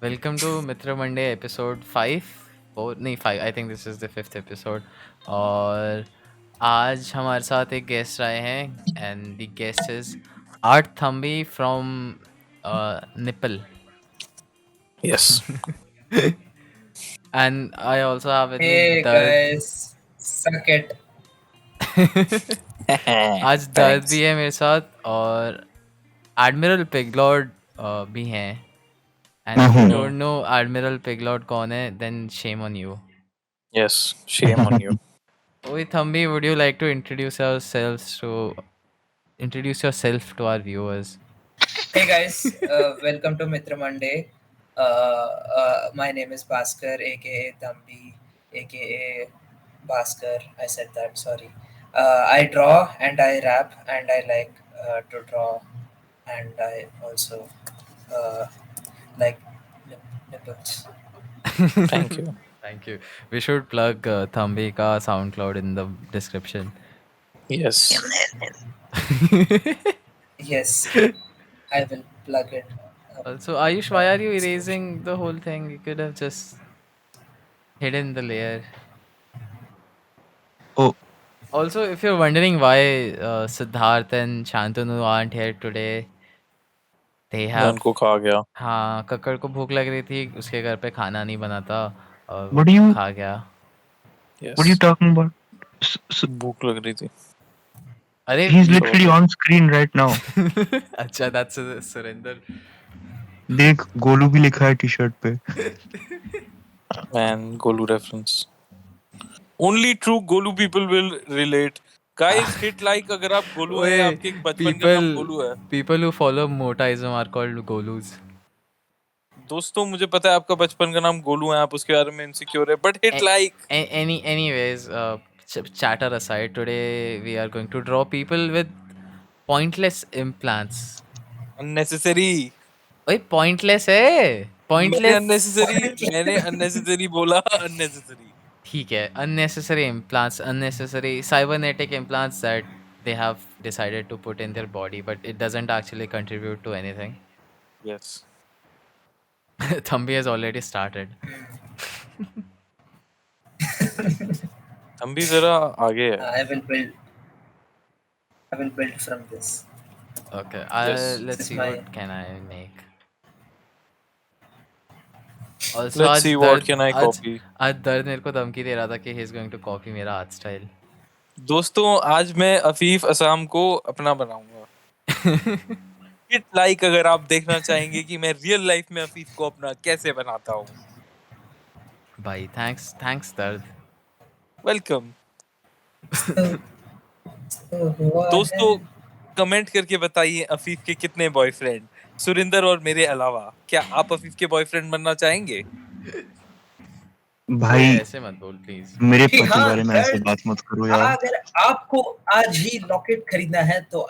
Welcome to Mitra Monday episode 5 4 नहीं 5 I think this is the 5th episode और आज हमारे साथ एक गेस्ट आए हैं and the guest is Art Thambi from Nipple Yes. and I also have with me Hey Dard guys, suck it. आज दर्द भी है मेरे साथ और एडमिरल पिगलॉर्ड भी हैं and if you don't know Admiral Piglot कौन है then shame on you. Yes. Shame on you. Oi Thambi, would you like to introduce yourself to our viewers? Hey guys, welcome to Mitra Monday. My name is Bhaskar, aka Dambi, aka Bhaskar. I said that, sorry. I draw and I rap and I like to draw and I also like nipples. Thank you. Thank you. We should plug Thambi ka SoundCloud in the description. Yes. Yes, I will plug it. Also, Ayush, why are you erasing the whole thing? You could have just hidden the layer. Oh. Also, if you're wondering why Siddharth and Shantanu aren't here today, they have उनको खा गया. हाँ कक्कड़ को भूख लग रही थी उसके घर पे खाना नहीं बना था और What do you- खा गया Yes. What are you talking about? भूख लग रही थी. अरे He's literally on screen right now. अच्छा that's सुरेंद्र देख गोलू भी लिखा है टी-शर्ट पे. Man, Golu reference. Only true Golu people will relate. Guys, hit like अगर आप गोलू हैं, ओए, आपके बचपन का नाम गोलू है. people who follow motaism are called golus. दोस्तों मुझे पता है आपका बचपन का नाम गोलू है, आप उसके बारे में इनसिक्योर है, but hit like. Anyways, chatter aside, today we are going to draw people with pointless implants. Unnecessary. ओए pointless है pointless मैंने unnecessary बोला unnecessary. ठीक है unnecessary implants unnecessary cybernetic implants that they have decided to put in their body but it doesn't actually contribute to anything. Yes. Thambi has already started. हम भी जरा आगे है. I will build from this. Okay, Yes. let's This is see my- what can I make. Also, Let's आज see what दर्द- can I आज- copy. आज दर्द मेरे को धमकी दे रहा था कि he is going to copy मेरा आर्ट स्टाइल. दोस्तों आज मैं अफीफ असम को अपना बनाऊंगा. हिट लाइक अगर आप देखना चाहेंगे कि मैं रियल लाइफ में अफीफ को अपना कैसे बनाता हूँ. भाई thanks दर्द. वेलकम. हुआ दोस्तों है। कमेंट करके बताइए अफीफ के कितने बॉयफ्रेंड, सुरिंदर और मेरे अलावा. क्या आप अफीफ के बॉयफ्रेंड बनना चाहेंगे? भाई ऐसे मत बोल प्लीज. मेरे कि पति हाँ, बारे में ऐसे दर्द- बात मत करो यार. अगर आपको आज ही लॉकेट खरीदना है तो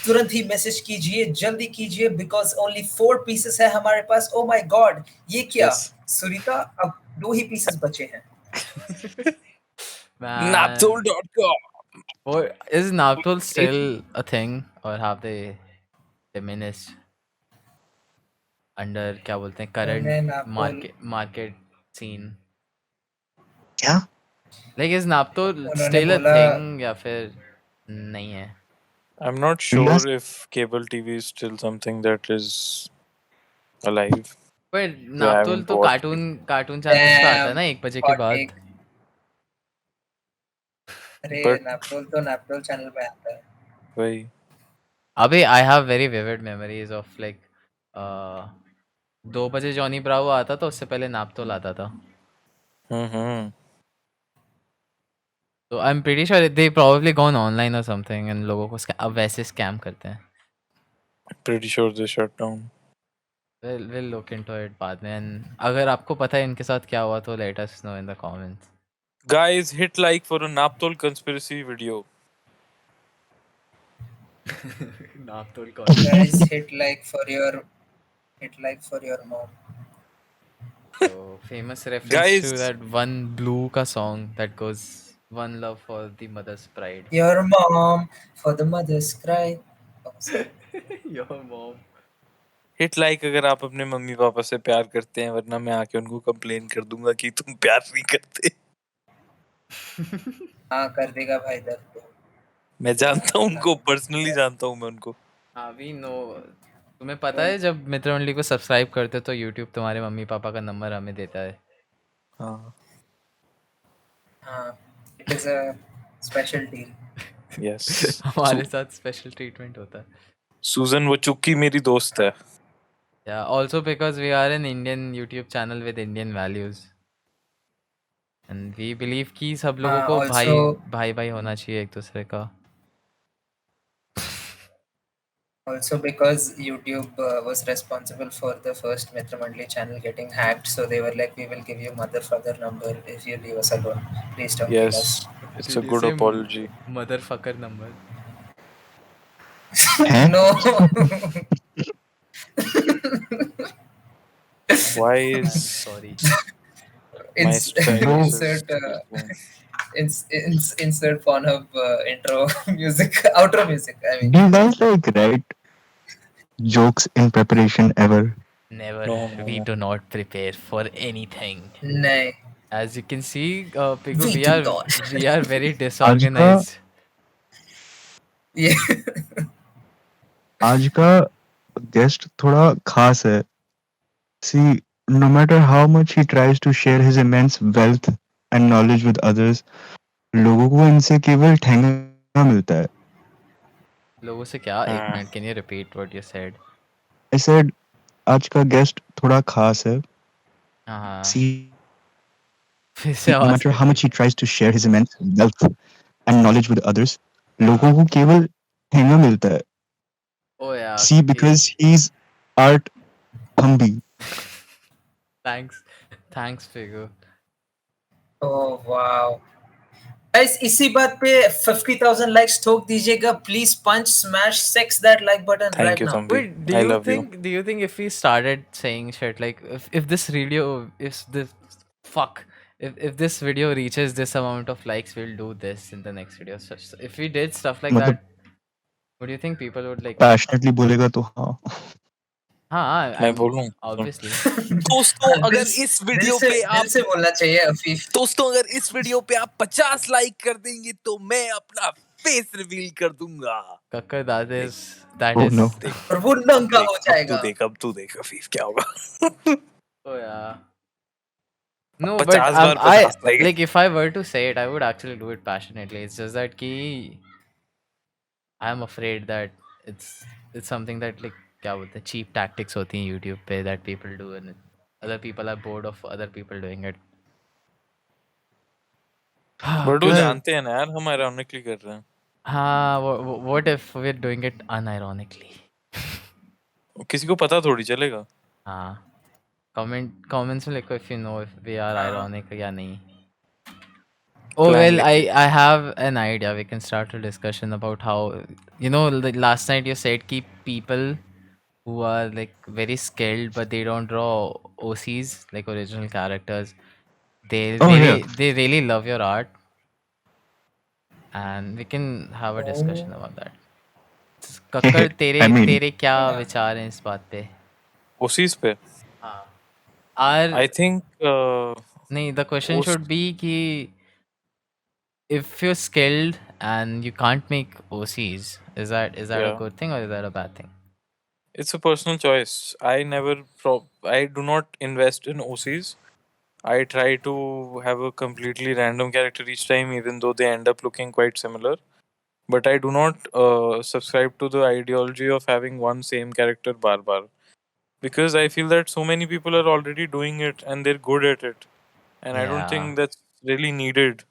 तुरंत ही मैसेज कीजिए, जल्दी कीजिए, बिकॉज ओनली 4 पीसेस है हमारे पास. ओ माय गॉड, ये क्या? Yes. सुनीता, अब 2 ही पीसेस बचे हैं. Man. Naptol.com. Or is Naptol still a thing or have they diminished under क्या बोलते हैं current Naptol- market scene? क्या? Like is Naptol उन्होंने still a बोला- thing या फिर नहीं है? I'm not sure if cable TV is still something that is alive. But I Naptol haven't तो watched कार्टून चैनल्स पे आता है ना 1 बजे के hot बाद. take. अरे But- नैपटोल चैनल पे आता है. वही. अबे I have very vivid memories of like 2 बजे जॉनी ब्रावो आता था, उससे पहले नाप्तोल आता था. हम्म. So I'm pretty sure they probably gone online or something and लोगों को अब वैसे scam करते हैं. Pretty sure they shut down. We'll look into it बाद में and अगर आपको पता है इनके साथ क्या हुआ तो let us know in the comments. Guys, hit like for a Naptol conspiracy video. नाप्तोल Guys, hit like for your mom. So famous reference Guys. to that one Blue का song that goes one love for the mother's pride. Your mom for the mother's cry. Oh, sorry. Your mom. Hit like अगर आप अपने mummy papa से प्यार करते हैं, वरना मैं आके उनको कंप्लेन कर दूंगा कि तुम प्यार नहीं करते। हाँ कर देगा भाई दर्द तो। मैं जानता हूँ उनको, पर्सनली जानता हूँ मैं उनको। हाँ वी नो। तुम्हें पता है जब मित्र मंडली को सब्सक्राइब करते हो तो यूट्यूब तुम्हारे मम्मी पापा का नंबर हमें देता है। हाँ हाँ it is a special deal. Yes. हमारे साथ स्पेशल ट्रीटमेंट होता है। सूजन वो चुक्की मेरी दोस्त है। Yeah, also because we are an Indian YouTube channel with Indian values. And we believe कि सब लोगों हाँ को भाई also भाई भाई होना चाहिए एक दूसरे का। because YouTube was responsible for the first Mitra Mandli channel getting hacked, so they were like, we will give you mother father number if you leave us alone. Please don't kill us. Yes, it's a Did you good say apology. motherfucker number? हैं? No. Why I'm is sorry. my Ins- stylus insert insert Pornhub intro music, outro music. I mean, Do you guys like write jokes in preparation ever? Never. No, We no. do not prepare for anything. nahi. As you can see, Pigu, We we do are not. we are very आज का disorganized. Yeah. आज का guest थोड़ा खास है. See, no matter how much he tries to share his immense wealth and knowledge with others, लोगों को इनसे केवल ठेंगा मिलता है. लोगों से क्या? एक हाँ, minute, can you repeat what you said? I said, आज का गेस्ट थोड़ा खास है. हाँ See, फिर से no आवाज matter how cut much he tries to share his immense wealth and knowledge with others, लोगों को केवल ठेंगा मिलता है. Oh yeah. See, because he's art Humby. Thanks Pigu. Oh wow. Guys, इसी बात पे 50,000 likes ठोक दीजिएगा. Please punch, smash, sex that like button thank right you, now. Thambi. Wait, do I you love you. think if we started saying shit like if this video if this fuck if this video reaches this amount of likes, we'll do this in the next video. So if we did stuff like मतलब that, would you think people would like? passionately बोलेगा तो हाँ. हाँ, मैं I'm बोलूं? obviously. दोस्तों, अगर दिल इस वीडियो पे दिल आप से बोलना चाहिए अफीफ. दोस्तों अगर इस वीडियो पे आप 50 लाइक कर देंगे तो मैं अपना फेस रिवील कर दूंगा। Kakkar, that Oh is no. देख और वो नंगा हो अब तू जाएगा. देख, अब तू देख अफीफ क्या होगा। oh yeah. No, but 50 bar I 50 like. like if I were to say it, I would actually do it passionately. It's just that ki I'm afraid that it's something that like क्या बोलते हैं cheap tactics होती हैं YouTube पे that people do and other people are bored of other people doing it. But वो Well, जानते हैं ना यार, हम ironically कर रहे हैं। हाँ, what if we're doing it unironically? किसी को पता थोड़ी चलेगा। हाँ, comments में लिखो if you know if we are हाँ. ironic या नहीं. Oh Plan well, लिख I have an idea. We can start a discussion about how the last night you said कि people who are like very skilled but they don't draw OCs like original characters. They Oh really yeah. they really love your art, and we can have a discussion Oh. about that. Kakkar तेरे I mean, तेरे क्या हाँ. विचार हैं इस बात पे? OCs पे हाँ. Are आई थिंक नहीं, the question should be कि if you're skilled and you can't make OCs, is that a Yeah. good thing or is that a bad thing? it's a personal choice. I do not invest in OCs. I try to have a completely random character each time, even though they end up looking quite similar. But I do not subscribe to the ideology of having one same character bar bar, because I feel that so many people are already doing it and they're good at it, and I don't Yeah. think that's really needed.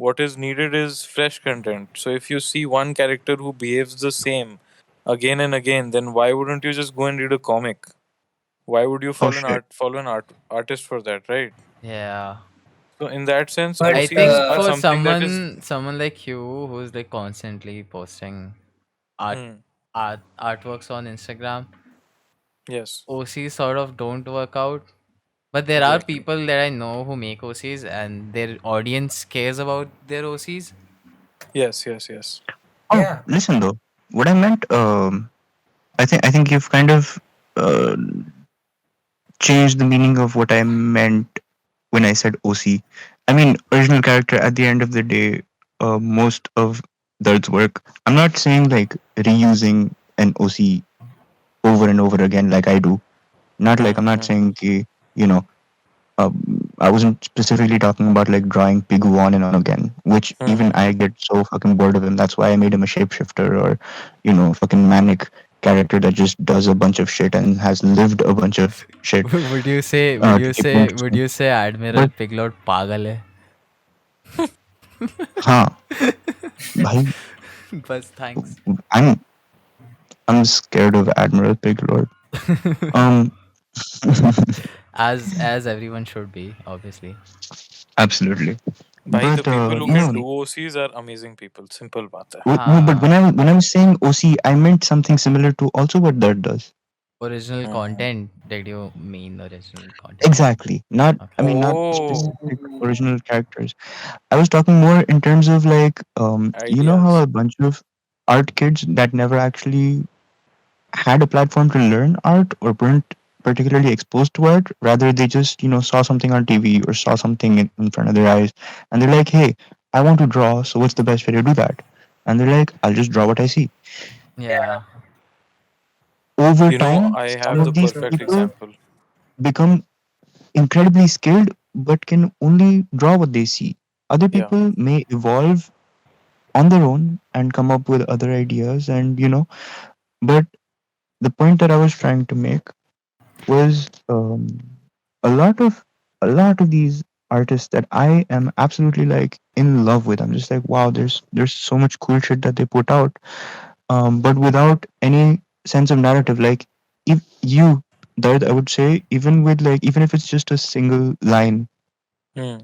What is needed is fresh content. So if you see one character who behaves the same again and again, then why wouldn't you just go and read a comic? Why would you oh shit. follow an artist for that, right? Yeah. So in that sense, But I OCs think are for something that is someone like you who's like constantly posting art Hmm, artworks on Instagram, yes, OCs sort of don't work out. But there are exactly. people that I know who make OCs and their audience cares about their OCs. Yes, yes, yes. Oh, Yeah. listen though. What I meant, I think you've kind of uh, change the meaning of what I meant when I said OC. I mean, original character at the end of the day, most of Dard's work. I'm not saying like reusing an OC over and over again like I do. Not like I'm not Hmm. saying, you know, I wasn't specifically talking about like drawing Pigu on and on again, which even I Hmm. get so fucking bored of him. That's why I made him a shapeshifter or, fucking manic character that just does a bunch of shit and has lived a bunch of shit would you say to keep it would interesting. you say Admiral But Piglot पागल है? हाँ भाई, Bas thanks. I'm I'm scared of Admiral Piglord. Um, As everyone should be, obviously. absolutely. Bhai, the But people who can no, do OCs are amazing people. Simple baat hai. no. But हाँ, when I was saying OC, I meant something similar to also what Dirt does. original Hmm. content. Did you mean original content? Exactly. Not, I Okay. mean, not Oh, specific original characters. I was talking more in terms of like, you know how ideas. a bunch of art kids that never actually had a platform to learn art or weren't particularly exposed to art, rather they just, saw something on TV or saw something in front of their eyes, and they're like, hey, I want to draw, so what's the best way to do that? And they're like, I'll just draw what I see. Yeah. Over You know, time, I some have True, the of these true. perfect people example. become incredibly skilled but can only draw what they see. Other Yeah. people may evolve on their own and come up with other ideas, and but the point that I was trying to make was, a lot of these artists that I am absolutely like in love with. I'm just like, wow, there's so much cool shit that they put out, but without any sense of narrative. Like, if you, that I would say, even with like, even if it's just a single line, Hmm.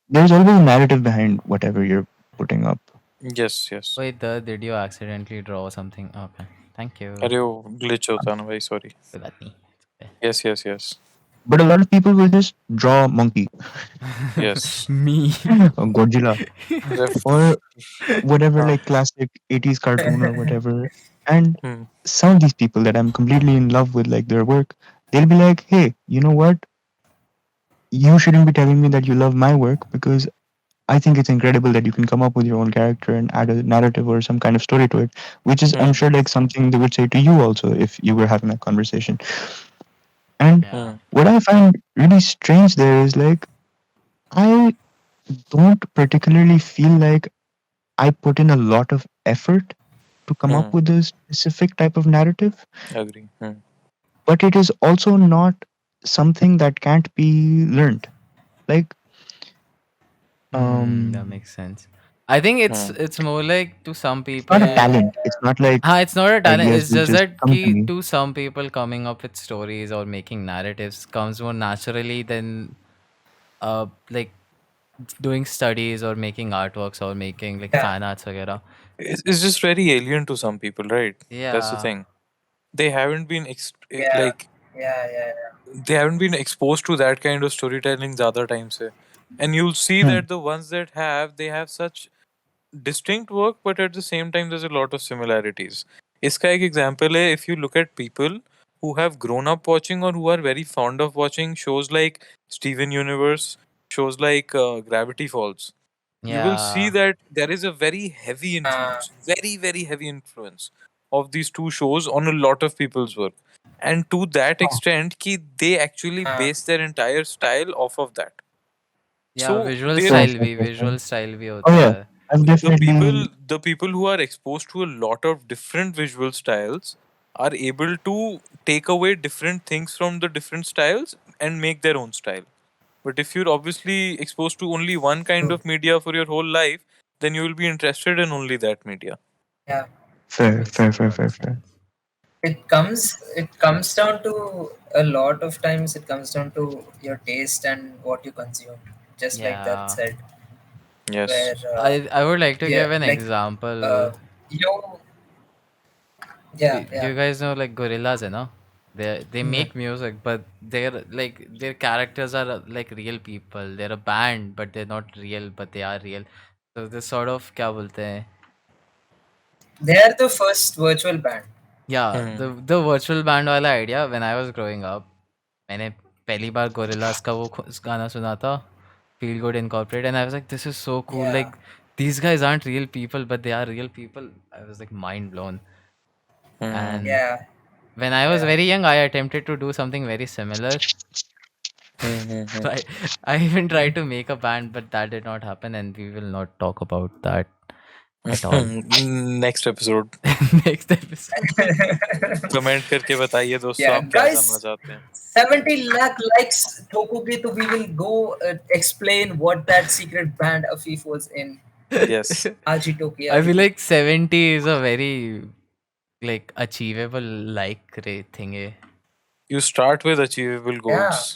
there's always a narrative behind whatever you're putting up. Yes, yes. Wait, did you accidentally draw something? Okay. Thank you. अरे वो glitch होता है ना भाई, sorry. कोई बात नहीं. It's Yes, yes, yes. But a lot of people will just draw monkey okay. Yes. Me. or Godzilla Ref. or whatever, हाँ. like classic 80s cartoon or whatever. And Hmm. some of these people that I'm completely in love with, like their work, they'll be like, hey, you know what? You shouldn't be telling me that you love my work, because I think it's incredible that you can come up with your own character and add a narrative or some kind of story to it, which is, I'm Hmm. sure, like something they would say to you also if you were having that conversation. And Yeah. Hmm. what I find really strange there is like, I don't particularly feel like I put in a lot of effort to come up Hmm. with a specific type of narrative, Agree. Hmm. but it is also not something that can't be learned. Like, That um, makes sense. I think Hmm. it's more like to some it's not a people. talent. It's not like It's not a talent. ideas It's will just just that come to me. to some people coming up with stories or making narratives comes more naturally than like doing studies or making artworks or making like Yeah, fan arts वगैरह. It's just very alien to some people, right? That's the Yeah. thing. They haven't been yeah, like yeah. they haven't been exposed to that kind of storytelling ज़्यादा time से. And you'll see Hmm. that the ones that have, they have such distinct work, but at the same time, there's a lot of similarities. इसका एक example है, if you look at people who have grown up watching or who are very fond of watching shows like Steven Universe, shows like Gravity Falls, you will see Yeah. that there is a very heavy Uh, influence, very, very heavy influence of these two shows on a lot of people's work. And to that Oh, extent, ki they actually uh, base their entire style off of that. Yeah, So visual there fair, style fair, भी fair, fair. visual style भी Oh होता yeah, है. I've the people definitely. the people who are exposed to a lot of different visual styles are able to take away different things from the different styles and make their own style. But if you're obviously exposed to only one kind true. of media for your whole life, then you will be interested in only that media. Yeah. That Fair, makes fair, a fair, lot of fair, fair. sense. It comes down to a lot of times it comes down to your taste and what you consume. Just like that Yeah. said, Yes. where I would like to yeah, give an like example. uh, you yeah, Do yeah. you guys know like Gorillaz, you know? They Mm. make music, but they're like their characters are like real people. They're a band, but they're not real, but they are real. So this sort of क्या बोलते हैं? They are the first virtual band. Yeah, Hmm. the virtual band वाला idea when I was growing up, मैंने पहली बार gorillas का वो गाना सुना था, Feel Good Incorporated, and I was like, this is so cool. Yeah. Like these guys aren't real people, but they are real people. I was like mind blown. Hmm. And Yeah. when I was Yeah. very young, I attempted to do something very similar. Hmm. I, I even tried to make a band, but that did not happen, and we will not talk about that at all. Next episode Next episode. Comment करके बताइए दोस्तों Yeah, आप क्या guys. जानना चाहते हैं 70 lakh likes Tokuki, we will go explain what that secret band Afif was in. Yes Ajitoki. I feel like 70 is a very like achievable like rate thing. you start with achievable goals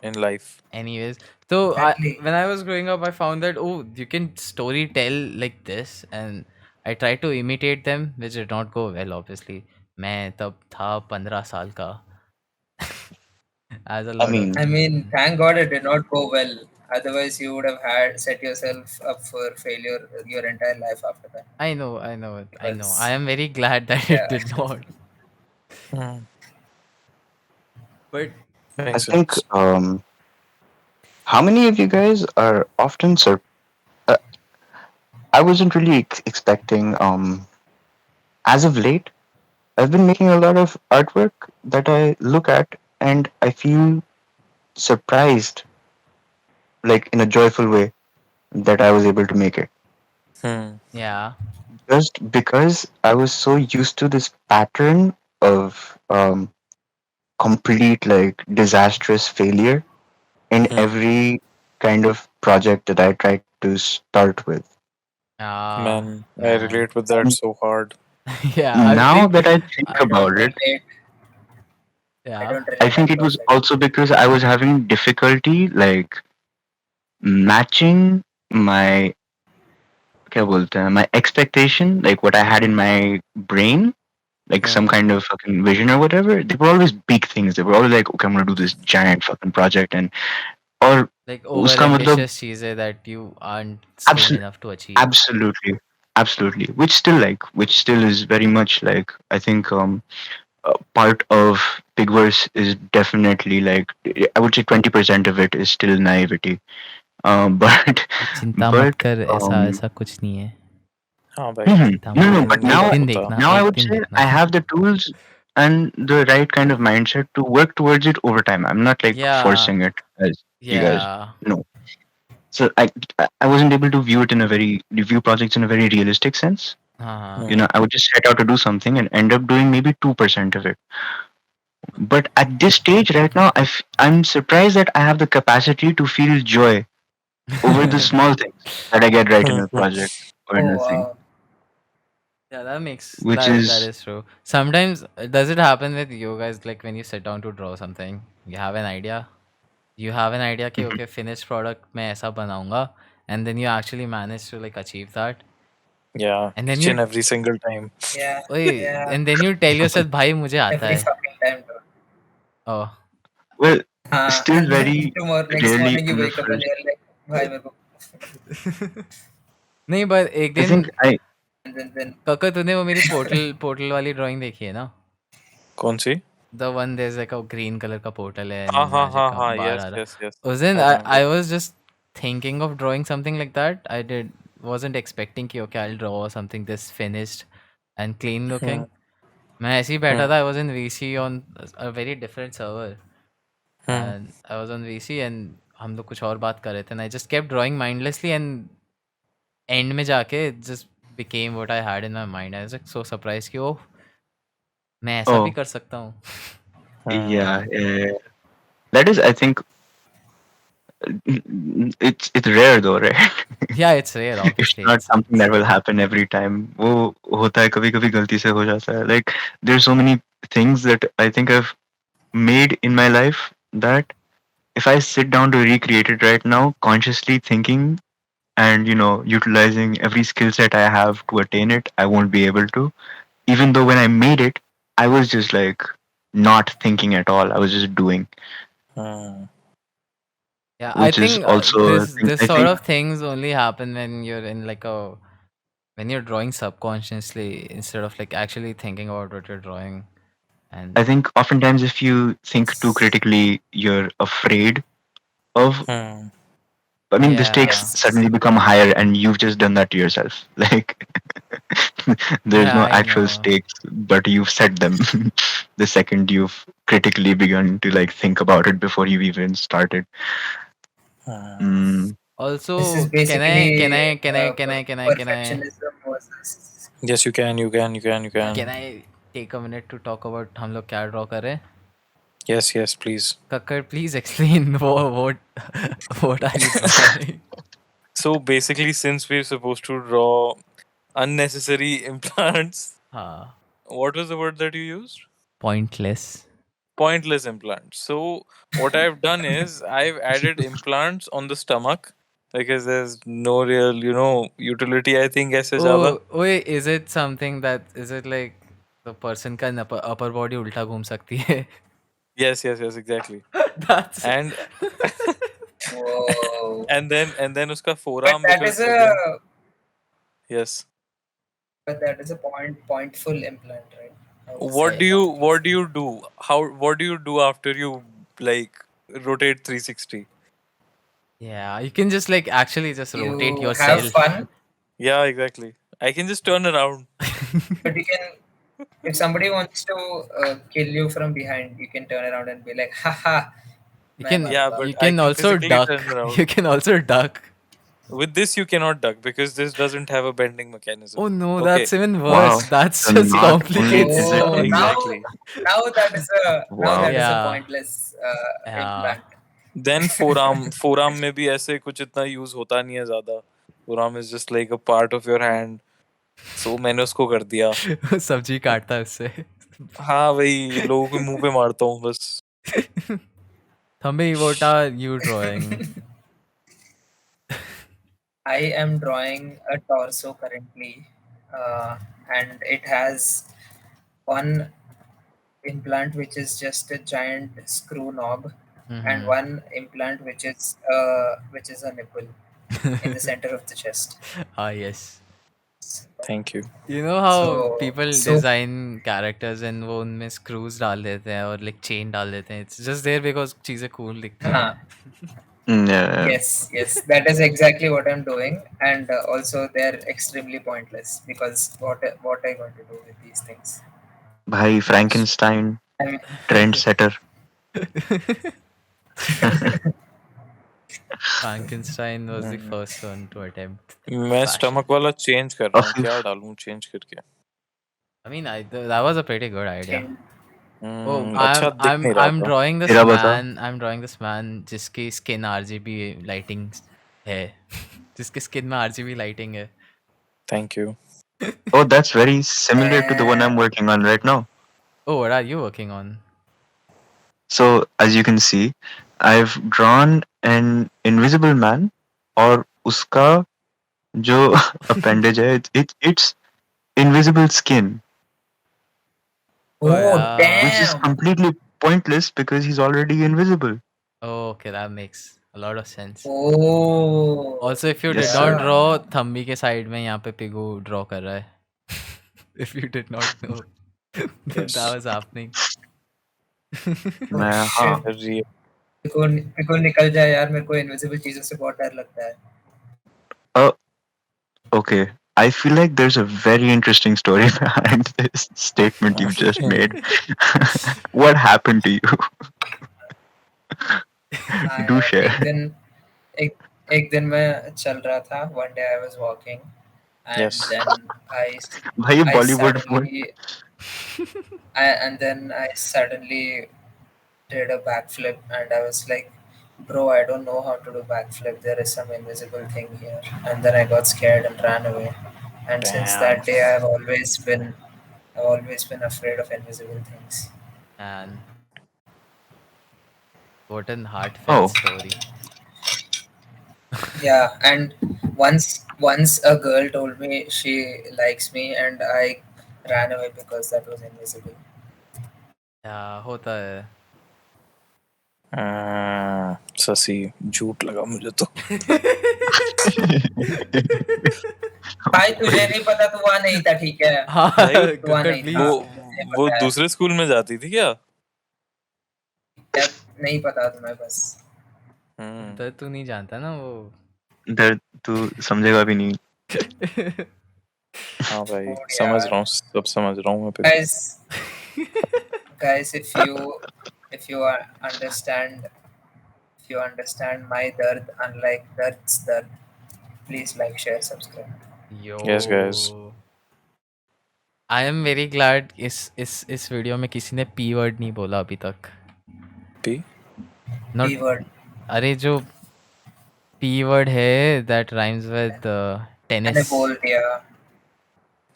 in life Anyways, so Exactly. when I was growing up, I found that you can story tell like this, and I tried to imitate them, which did not go well. Obviously, मैं तब था 15 साल का. As a I lot of mean, I mean, thank God it did not go well. Otherwise, you would have had set yourself up for failure your entire life after that. I know, I know, I know. I Because am very glad that it yeah, did not. But I makes think sense how many of you guys are often uh, I wasn't really expecting as of late I've been making a lot of artwork that I look at and I feel surprised, like in a joyful way, that I was able to make it. yeah, Just because I was so used to this pattern of complete, like, disastrous failure in every kind of project that I tried to start with. man I man. relate with that And so hard Yeah, I now think that I think I don't about it, relate. I yeah. don't I relate think at it all. was also because I was having difficulty, like, matching my क्या बोलते हैं, my expectation, like what I had in my brain, like some kind of fucking vision or whatever. They were always big things. They were always like, okay, I'm gonna do this giant fucking project, and or Like over उसका मतलब ambitious चीजें that you aren't skilled absolutely, enough to achieve. absolutely, which still is very much like I think part of Bigverse is definitely like I would say 20% of it is still naivety. But चिंता मत but कर, ऐसा um, ऐसा कुछ नहीं है. हाँ भाई चिंता no, मत no, कर. but एक now दिन होता देखना, now I एक would दिन say देखना. I have the tools and the right kind of mindset to work towards it over time. I'm not like Yeah, forcing it as you guys yeah. know. So I wasn't able to view it in a very view projects in a very realistic sense. हाँ. You know, I would just set out to do something and end up doing maybe 2% of it. But at this stage right now, I'm surprised that I have the capacity to feel joy over the small things that I get right in a project or in Oh a thing, wow. Yeah, that makes which that is is true. Sometimes does it happen with you guys, like when you sit down to draw something, you have an idea. You have an idea कि Mhm. okay, finished product मैं ऐसा बनाऊंगा, and then you actually manage to like achieve that, yeah and then each and you every single time Yeah. Yeah. and then you tell yourself भाई मुझे आता Every है. fucking time, bro. Oh, well still And then very tomorrow, next rarely morning, you in the wake up and first. you're like, "Bhai, मेरे को." नहीं but एक I दिन think I And then काका तूने वो मेरी पोर्टल वाली ड्राइंग देखी है ना? कौन सी The one there's like a green color का portal है हाँ and हाँ magic हाँ का हाँ बाहर आ yes रहा. yes yes उस दिन I remember I was just thinking of drawing something like that. I wasn't expecting कि okay I'll draw something this finished and clean looking. मैं ऐसे ही बैठा था. I was in VC on a very different server and I was on VC and हम लोग कुछ और बात कर रहे थे and I just kept drawing mindlessly and end में जाके it just became what I had in my mind. I was like so surprised कि ओह मैं ऐसा भी oh कर सकता हूँ. yeah, that is I think it's rare though, right? Yeah, it's rare. It's Obviously, not it's something that will happen every time. वो होता है कभी कभी गलती से हो जाता है. Like there's so many things that I think I've made in my life that if I sit down to recreate it right now, consciously thinking and utilizing every skill set I have to attain it, I won't be able to. Even though when I made it, I was just like not thinking at all. I was just doing, yeah. I which is think also a this thing. this I sort think of things only happen when you're in like a when you're drawing subconsciously instead of like actually thinking about what you're drawing. And I think oftentimes if you think too critically, you're afraid of. Hmm. I mean, the stakes yeah, Yes. suddenly become higher, and you've just done that to yourself. Like, there's yeah, no I actual know. stakes, but you've set them the second you've critically begun to like think about it before you even started. Hmm. Mm, This is Also, basically can I, perfectionism versus. Yes, you can. You can. You can. You Yeah. can can. I take a minute to talk about हम लोग क्या draw कर रहे हैं? Yes. Yes. Please. Kakkar, please explain what what are you drawing? So basically, since we're supposed to draw unnecessary implants, हाँ, what was the word that you used? pointless. Pointless implants. So what I've done is I've added implants on the stomach because there's no real, utility. I think ऐसे ज़्यादा. Oh, wait, is it something that is it like the person का upper body उल्टा घूम सकती है? Yes. Yes. Yes. Exactly. That's And Whoa. and then उसका But forearm that is because a again yes. pointful implant, right? I would What say. do you what do you do? What do you do after you like rotate 360? yeah, you can just like actually just rotate You have yourself. fun, Yeah, exactly. I can just turn around. but you can. If somebody wants to kill you from behind, you can turn around and be like, "Haha, You मैं can मर Yeah, गया." but you I can can also physically duck. turn around. You can also duck. With this, you cannot duck because this doesn't have a bending mechanism. Oh no, Okay. that's even wow. worse. That's So just not only complicates is it Oh, stuff. Exactly. now wow. that is a Yeah, pointless yeah. implant. Then forearm में भी ऐसे कुछ इतना use होता नहीं है ज़्यादा. Forearm is just like a part of your hand. So मैंने उसको कर दिया. सब्जी काटता है उससे. हाँ वही लोगों के मुंह पे मारता हूँ बस. Thambi, what are you drawing? I am drawing a torso currently, and it has one implant which is just a giant screw knob, and one implant which is a nipple in the center of the chest. Ah, yes. Thank you. You know how So people so design characters and वो उनमें screws डाल देते हैं और like chain डाल देते हैं. It's just there because चीजें cool दिखती हैं. Yeah. yes, that is exactly what I'm doing, and also they're extremely pointless because what are you going to do with these things? Bhai Frankenstein, I mean, trendsetter. Frankenstein was the first one to attempt मैं fashion. stomach वाला change कर रहा हूँ. Of- क्या डालूं change करके? I mean, that was a pretty good idea. change. Oh, अच्छा दिख नहीं रहा I'm था. drawing this तेरा बता. man. I'm drawing this man जिसकी skin RGB lighting है. जिसके skin में RGB lighting है. Thank you. Oh, that's very similar to the one I'm working on right now. Oh, what are you working on? So, as you can see, I've drawn an invisible man, और उसका जो appendage है, it's invisible skin, Oh, yeah. which is damn! completely pointless because he's already invisible. Oh, okay, that makes a lot of sense. Oh, Also, if you Yes, did not yeah. draw, Thambi के side में यहाँ पे Pigou draw कर रहा है. If you did not know that Yes. was happening. Oh, मैं हाँ. shit. Re- बिल्कुल निकल जाए यार, मेरे को इनविजिबल चीजों से बहुत डर लगता है. Okay, I feel like there's a very interesting story behind this statement you just made. What happened to you? हाँ Do यार, share. एक दिन मैं चल रहा था. One day I was walking, and Yes. then भाई ये I Bollywood suddenly did a backflip, and I was like, bro, I don't know how to do backflip. There is some invisible thing here. And then I got scared and ran away. And since Damn. that day, I've always been afraid of invisible things. And what an heartfelt Oh. story. Yeah, and once a girl told me she likes me, and I ran away because that was invisible. Yeah, होता है. ससी झूठ लगा मुझे तो. भाई तुझे नहीं पता, तू वहाँ नहीं था, ठीक है? हाँ भाई तू वहाँ गक्कर नहीं प्लीज। था, वो मुझे वो पता है। दूसरे स्कूल में जाती थी क्या? क्या नहीं पता तुम्हें बस? तो तू नहीं जानता ना वो। दर्द तू समझेगा भी नहीं। हाँ भाई Food समझ यार। रहा हूँ, सब समझ रहा हूँ मैं। Guys, guys, if you understand, if you understand my dard, unlike Dard's dard, please like, share, subscribe. Yes, guys. Yo I am very glad इस वीडियो में किसी ने पी वर्ड नहीं बोला अभी तक। P? Not P word. अरे जो पी वर्ड है दैट राइम्स विद मैंने टेनिस। बोल दिया।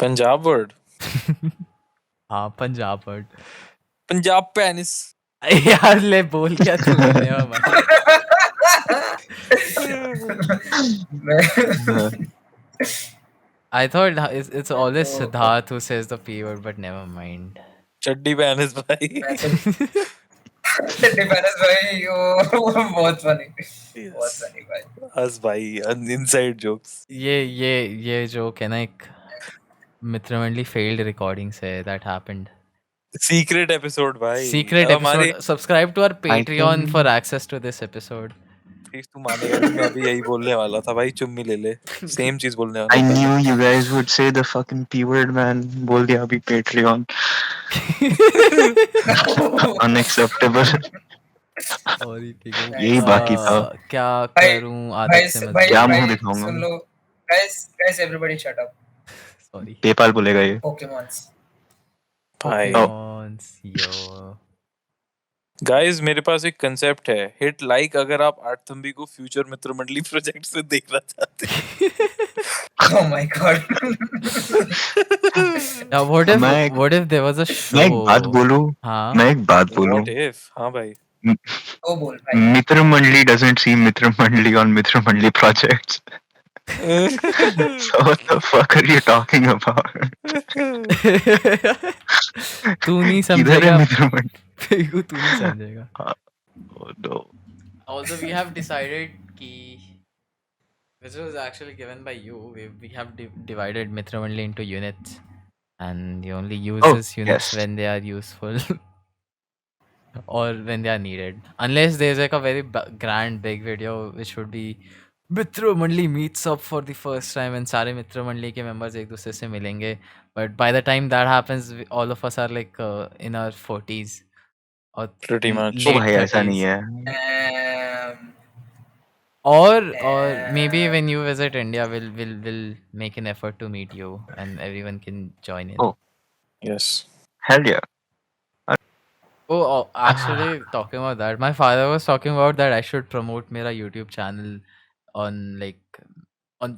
पंजाब वर्ड? हाँ पंजाब वर्ड। पंजाब पेनिस। यार ले बोल क्या तूने never mind. I thought it's always तो Siddharth who says the P word, but never mind. चड्डी पेनिस भाई। मैं तो डिफेंस भाई, वो बहुत फनी, बहुत फनी भाई। हंस भाई, इनसाइड जोक्स। ये जोक है ना एक मित्रमंडली failed recording से that happened. सीक्रेट एपिसोड भाई। Secret अब हमारे episode. Subscribe to our I Patreon think for access to this episode. Please तू मानेगा नहीं, मैं भी यही बोलने वाला था भाई, चुम्मी ले ले। सेम चीज बोलने वाला I था। knew you guys would say the fucking P word, man. बोल दिया अभी Patreon. Unacceptable. Sorry, ठीक है। यही बाकी था। क्या भाई करूं आदत भाई से मत भाई क्या बोलो। मुंह भाई दिखाऊंगा सुन मैं? लो। guys everybody shut up. Sorry. PayPal बोलेगा ये। Pokemons. भाई Pokemons, yo. गाइस मेरे पास एक कंसेप्ट है, हिट लाइक अगर आप आठथंबी को फ्यूचर मित्र मंडली प्रोजेक्ट से देखना चाहते हैं। Oh my god. Now मैं what if there was a मैं एक बात show? बोलूं। हाँ मैं एक बात बोलूं। What if? हाँ भाई। ओ बोल भाई। मित्र मंडली doesn't see मित्र मंडली on मित्र मंडली projects. So what the fuck are you talking about? तू नहीं किधर है समझेगा मित्र मंडली? तू नहीं समझेगा। Oh no. Also we have decided कि which was actually given by you. We have divided Mitra Mandali into units, and he only uses units yes. when they are useful or when they are needed. Unless there's like a very grand big video which would be Mitra Mandali meets up for the first time and सारे Mitra Mandali के members एक दूसरे से मिलेंगे. But by the time that happens, all of us are like in our 40s or Pretty much. O late भाई ऐसा 30s. नहीं है। Or maybe when you visit India, we'll make an effort to meet you and everyone can join in. Oh. Yes. Hell yeah. Actually, talking about that, my father was talking about that I should promote मेरा YouTube channel on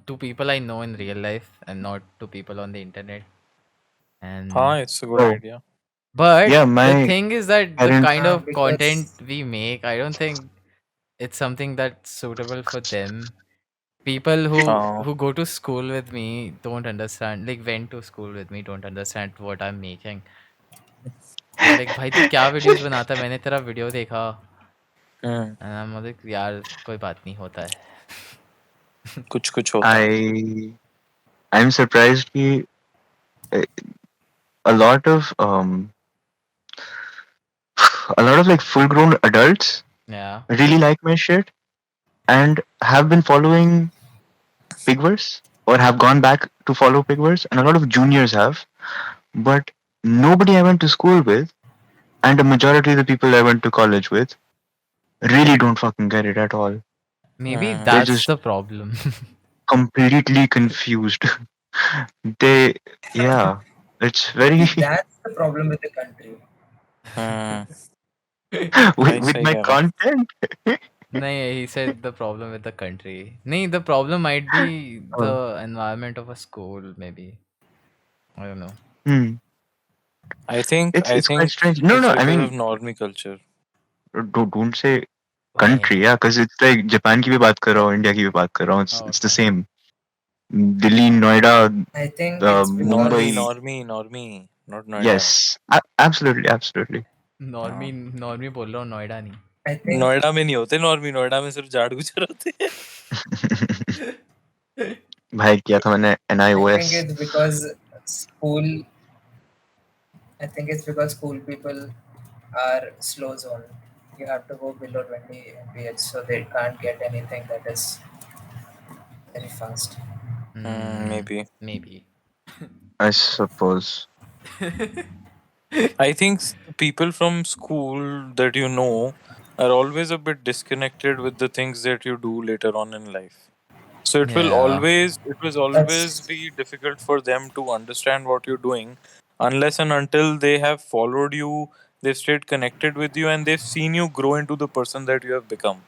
to people I know in real life and not to people on the internet. And हाँ, it's a good Oh. idea. but Yeah, the my thing is that the parents- kind of because- content we make, I don't think it's something that's suitable for them. People who go to school with me don't understand, like went to school with me don't understand what I'm making. Like भाई तू क्या videos बनाता है, मैंने तेरा video देखा and I'm like यार कोई बात नहीं, होता है। कुछ होता है। I'm surprised कि a lot of like full grown adults Yeah. really like my shit and have been following Pigverse or have gone back to follow Pigverse, and a lot of juniors have, but nobody I went to school with and a majority of the people I went to college with really don't fucking get it at all. Maybe They're that's just- the problem. Completely confused. It's very That's the problem with the country. with सही my कह रहा है। content. नहीं, he said the problem with the country. नहीं, the problem might be the environment of a school, maybe. I don't know. I think It's quite strange. No, it's no, I because mean- of normie culture. Don't say country, yeah, because it's like Japan की भी बात कर रहा हूँ, India की भी बात कर रहा हूँ. It's the Okay. same. Delhi, Noida, I think The it's because Mumbai- Normie, not Noida. yes, absolutely. Normie बोल रहा हूँ, नोएडा नहीं। I think नोएडा में नहीं होते नॉर्मी, नोएडा में सिर्फ झाड़ गुजर होते हैं। भाई किया था मैंने I think NIOS. it's because school. I think it's because school people are slow zone. You have to go below 20 mph, so they can't get anything that is very fast. Maybe. Maybe. I suppose. I think people from school that you know are always a bit disconnected with the things that you do later on in life. So Yeah, it will always That's be difficult for them to understand what you're doing unless and until they have followed you, they've stayed connected with you, and they've seen you grow into the person that you have become.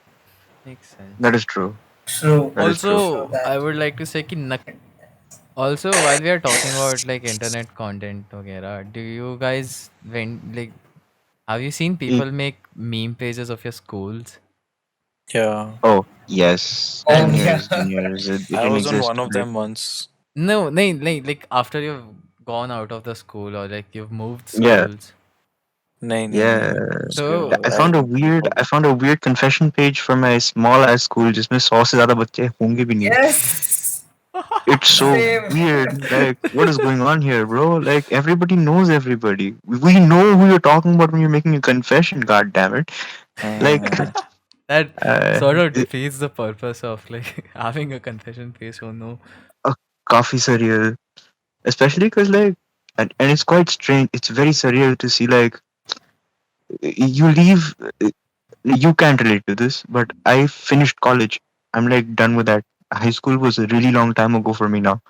makes sense. That is true. true. That is true. True Also, I that. would like to say कि also while we are talking about like internet content वगैरह, do you guys have you seen E- people make meme pages of your schools? Yeah. Oh, yes. Oh yeah. Juniors, juniors. It I didn't was on exist. one of Like, them once. No, no, like after you've gone out of the school or like you've moved yeah, schools. Nahin, nahin, yeah. nahin. So I found a weird, I found a weird confession page for my small ass school जिसमें 100 से ज़्यादा बच्चे होंगे भी नहीं. Yes. It's so Same. weird. Like, what is going on here, bro? Like, everybody knows everybody. We know who you're talking about when you're making a confession. God damn it! Like, Mhm. that uh, sort of defeats the purpose of like having a confession page. Oh no. काफी surreal, especially because like, and it's quite strange. It's very surreal to see like you leave. You can't relate to this, but I finished college. I'm like done with that. High school was a really long time ago for me now,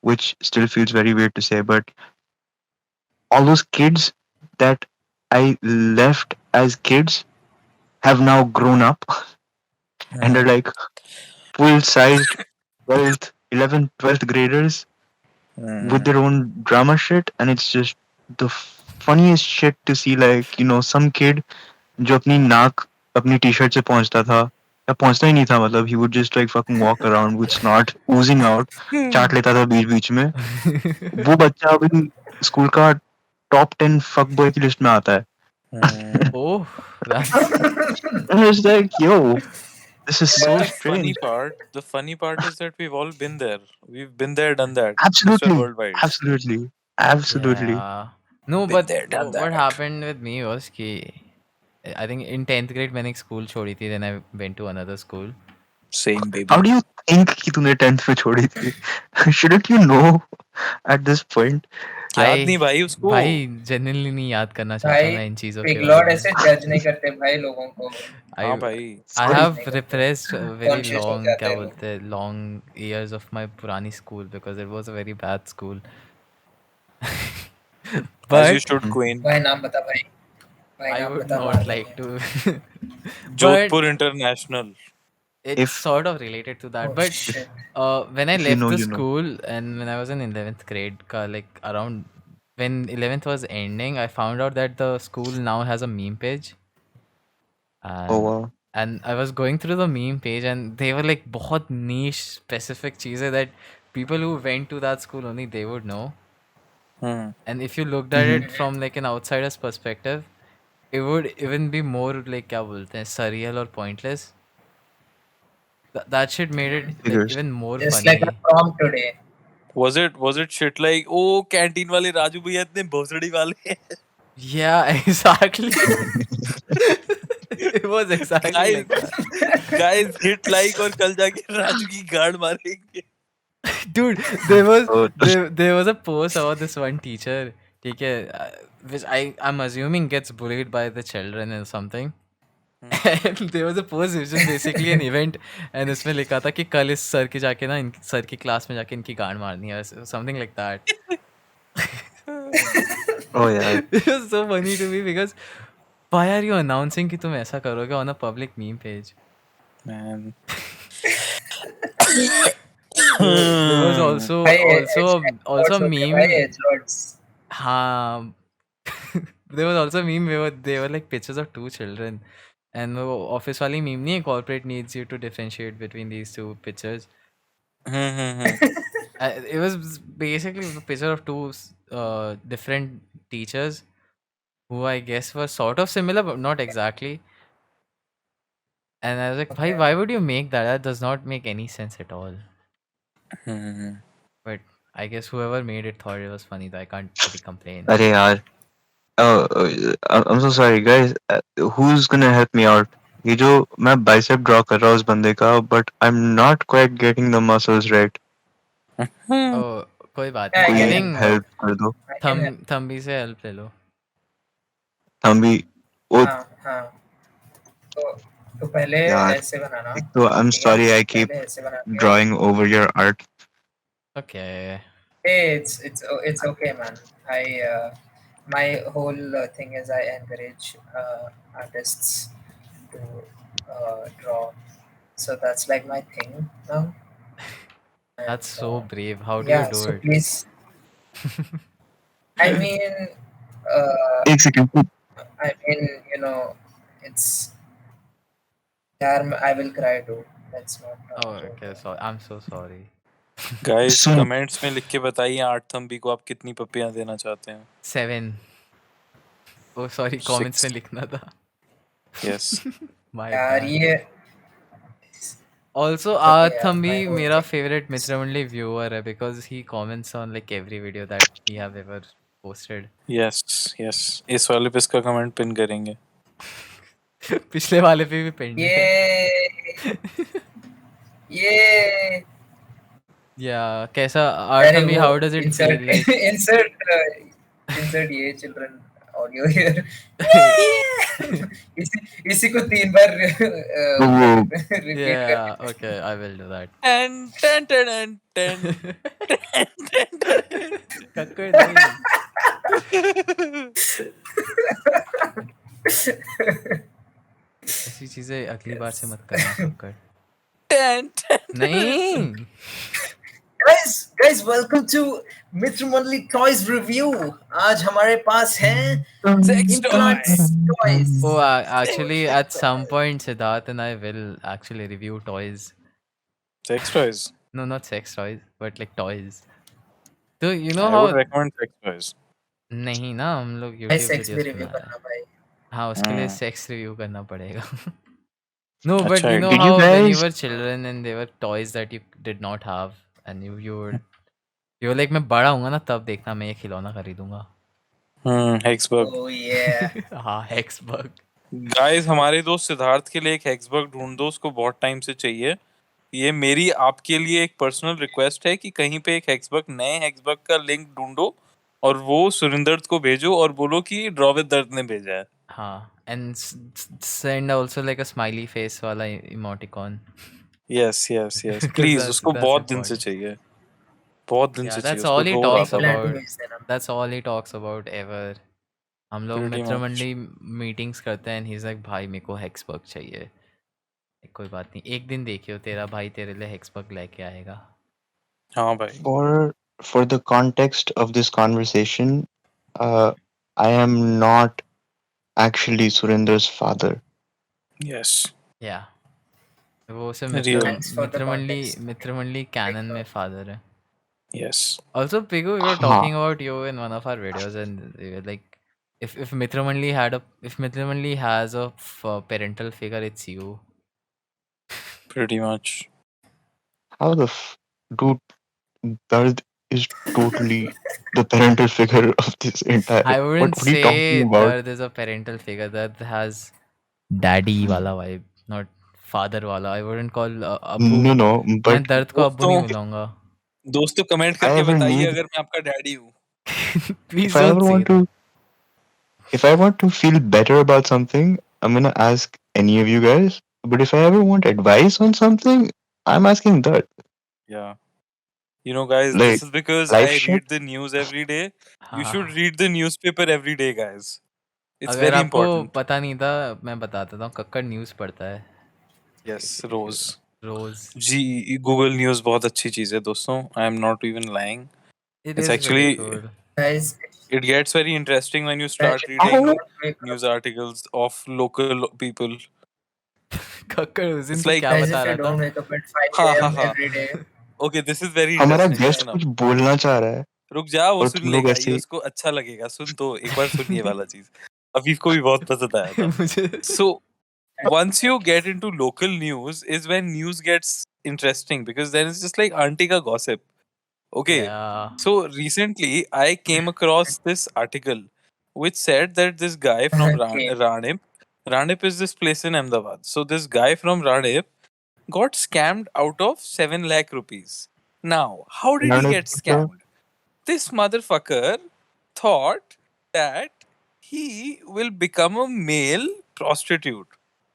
which still feels very weird to say. But all those kids that I left as kids have now grown up and are Mhm. like full sized 12th, 11th, 12th graders with Mhm. their own drama shit. And it's just the funniest shit to see, like, some kid जो अपनी नाक अपनी T shirt से पहुंचता था या पहुंचता ही नहीं था मतलब he would just like fucking walk around with snot oozing out चाट लेता था बीच बीच में वो बच्चा अभी स्कूल का टॉप 10 फक बॉय की लिस्ट में आता है Mhm. Oh, that's and it's like yo this is But so strange. the funny part is that we've all been there. We've been there, done that. Mr. Absolutely, Worldwide. absolutely, absolutely. yeah. No, Been but there, done what that. happened with me was कि I think in 10th grade मैंने एक school छोड़ी थी, then I went to another school. Same How baby. do you think कि तूने 10th में छोड़ी थी? Shouldn't you know at this point? याद I नहीं भाई उसको. भाई genuinely नहीं याद करना चाहता भाई मैं इन चीज़ों के बारे पिगलॉर्ड में. ऐसे जज नहीं करते भाई लोगों को. I हाँ भाई. I जज Sorry. have नहीं करते. repressed a very कॉन्शियस हो long जाते क्या हैं लोग. बोलते हैं long years of my पुरानी school because it was a very bad school. As you But should, Queen. भाई नाम बता भाई. भाई I नाम would बता मार not like देंगे. to. But Jodhpur International. it's If sort of related to that. Oh But shit. when I if you left know, the you know. school and when I was in 11th grade, like around when 11th was ending, I found out that the school now has a meme page. Oh And wow. I was going through the meme page and they were like बहुत niche specific चीजें that people who went to that school only they would know. Hmm. And if you looked at Mm-hmm. it from like an outsider's perspective, it would even be more like क्या बोलते हैं surreal or pointless. That shit made it like Figures. even more Just like a funny. prompt today. Was it shit like oh canteen वाले राजू भैया इतने भोसड़ी वाले हैं? Yeah, exactly. It was exactly guys like that. guys hit like और कल जाके राजू की गाड़ मारेंगे. Dude, there was Oh, there was a post about this one teacher, ठीक है, which I'm assuming gets bullied by the children or something. And there was a post which was basically an event and उसमें लिखा था कि कल इस sir की जाके ना सर की क्लास में जाके इनकी गांड मारनी है, something like that. oh yeah. It was so funny to me because why are you announcing कि तुम ऐसा करोगे on a public meme page? Man. There was also भाई also age also a lords होते हैं भाई meme. Age lords. हाँ. There was also a meme where they were like pictures of two children. And वो office वाली meme नहीं है, corporate needs you to differentiate between these two pictures. It was basically a picture of two different teachers who I guess were sort of similar but not exactly. And I was like, Okay. why would you make that? That does not make any sense at all. Hmm. But I guess whoever made it thought it was funny, so I can't really complain. अरे यार, I'm so sorry guys. Who's gonna help me out? ये जो मैं bicep draw कर रहा हूँ उस बंदे का, but I'm not quite getting the muscles right. Oh, कोई बात Yeah, I नहीं. I कोई can think help कर दो. I can help. थम्बी से help ले लो. हम भी वो हाँ तो पहले यार, ऐसे बनाना, एक तो I'm ठीक है? sorry I keep पहले ऐसे बना के drawing over your art. Okay. hey, it's okay, man. I my whole thing is I encourage artists to draw, so that's like my thing now. That's And, so brave. How do you yeah, do so it? please. I mean, एक second. you know, it's. I will cry too. Let's not talk Oh, about okay. that. So I'm so sorry. Guys सुनो, comments में लिख के बताइए art Thumby को आप कितनी पपियां देना चाहते हैं. 7. Oh, sorry. Comments 6. में लिखना था. Yes. My यार bad. ये Also, it's okay, यार, Artham my भी whole मेरा thing favorite is- Mitramanli viewer है because he comments on like every video that we have ever posted. Yes. Yes. इस वाले पे इसका कमेंट पिन करेंगे. पिछले वाले पे भी पिन है. ये Yeah, कैसा अरे Artham भी वो how does it feel like? insert ये children audio here. इसी को 3 बार वो repeat Yeah, करके okay, I will do that. And ten ten ten Kakkar नहीं. ऐसी चीजें अगली बार से मत करना कक्कड़. ten. नहीं. guys welcome to Mr. Monthly Toys Review. आज हमारे पास हैं Sex implants toys. Oh, actually, at some point, Siddharth and I will actually review toys. Sex toys. No, not sex toys, but like toys. So you know I how would recommend sex toys. नहीं ना हम लोग भाई YouTube sex भी videos review बना करना भाई. हाँ उसके लिए हाँ. sex review करना पड़ेगा. No, but अच्छा you know idea. did you how when you guys were children and there were toys that you did not have and you were like मैं बड़ा हूँगा ना तब देखना मैं ये खिलौना खरीदूंगा. Hexbug. Oh yeah. हाँ Hexbug. गाइस हमारे दोस्त सिद्धार्थ के लिए एक हेक्सबग ढूंढ दो, उसको बहुत टाइम से चाहिए. ये मेरी आपके लिए एक पर्सनल रिक्वेस्ट है कि कहीं पे एक हेक्सबग, नए हेक्सबग का लिंक ढूंढो और वो सुरिंदर को भेजो और बोलो कि ड्रॉ विद दर्द ने भेजा है. हाँ and send also like a smiley face वाला emoticon. Yes yes yes Because please, उसको that's बहुत दिन से important. चाहिए, बहुत दिन Yeah, से चाहिए, that's उसको all he रो रहा talks था. Eggplant about. भेज देना. That's all he talks about ever. हम लोग Pretty मित्र much. मंडली मीटिंग्स करते हैं and he's like भाई मेरे को हेक्सबग चाहिए. कोई बात नहीं एक दिन देखियो तेरा भाई तेरे लिए हेक्सबग लेके आएगा. हाँ भाई. for the context of this conversation, I am not actually Surinder's father. Yes. Yeah. वो उसे Real. Thanks for the context. मित्र मंडली कैनन में फादर है. Yes. Also Pigu, we were हाँ. talking about you in one of our videos and we were like if Mitra Mandli has a parental figure it's you. Pretty much. How the dude, Dard is totally the parental figure of this entire. I wouldn't what are you say talking about? that there's a parental figure that has daddy wala vibe, not father wala. I wouldn't call Abu. No, मैं but दर्द को अब्बू नहीं बुलाऊंगा. दोस्तों comment I करके ever बताइए need, अगर मैं आपका डैडी हूँ. Please if I don't ever say want that. if I want to feel better about something, I'm gonna ask any of you guys. But if I ever want advice on something, I'm asking that. Yeah. You know, guys, Like this is because life I shit. read the news every day. You should हाँ read the newspaper every day, guys. It's अगर very आपको important. पता नहीं था मैं बता देता हूँ कक्कड़ न्यूज़ पढ़ता है Yes, Rose. रोज. जी, Google News बहुत अच्छी चीज है दोस्तों. I am not even lying. It It's is very actually, good. Guys, it gets very interesting when you guys, start if you reading don't wake up, news articles of local people. Kakkar उस दिन It's तो like, क्या guys, बता if you रहा don't था. wake up at 5 हाँ हाँ a.m. हाँ. every day, Okay, this is very हमारा interesting. Guest Listen up. कुछ बोलना चाह रहा है रुक जा, वो और सुन तुम लोग लेगा, ऐसे ये उसको अच्छा लगेगा. सुन तो एक बार सुन ये वाला चीज. अफीफ को भी बहुत पसंद आया था. मुझे So once you get into local news is when news gets interesting because then it's just like auntie ka gossip. Okay. Yeah. So recently I came across this article which said that this guy from Okay. Ranip is this place in Ahmedabad. So this guy from Ranip got scammed out of 7 lakh rupees. Now, how did he Not a- get scammed? This motherfucker thought that he will become a male prostitute.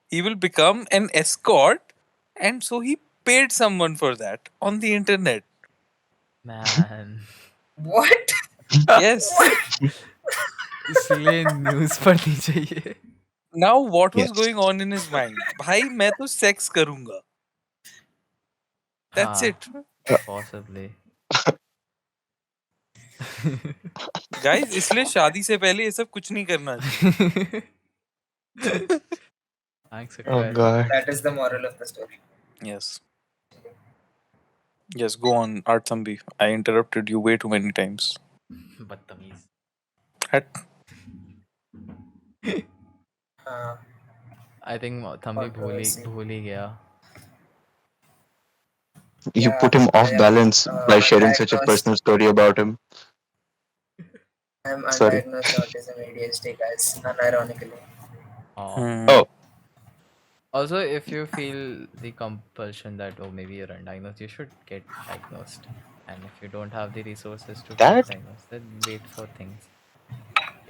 He will become an escort, and so he paid someone for that on the internet. Man. What? Yes. इसलिए news पढ़नी चाहिए. Now, what was Yes. going on in his mind? भाई मैं तो sex करूंगा. That's हाँ, it. possibly. Guys, इसलिए शादी से पहले ये सब कुछ नहीं करना चाहिए. Thanks, Oh Akshay. god. That is the moral of the story. Yes. Yes, go on, Art Thambi. I interrupted you way too many times. बदतमीज. Hat. Uh, I think Thambi Controversy. भूल ही गया. You Yeah, put him off I am, balance by sharing such a undiagnosed. personal story about him. I'm Sorry. undiagnosed autism ADHD, guys. Unironically. Oh. Oh. Also, if you feel the compulsion that maybe you're undiagnosed, you should get diagnosed. And if you don't have the resources to That- get diagnosed, then wait for things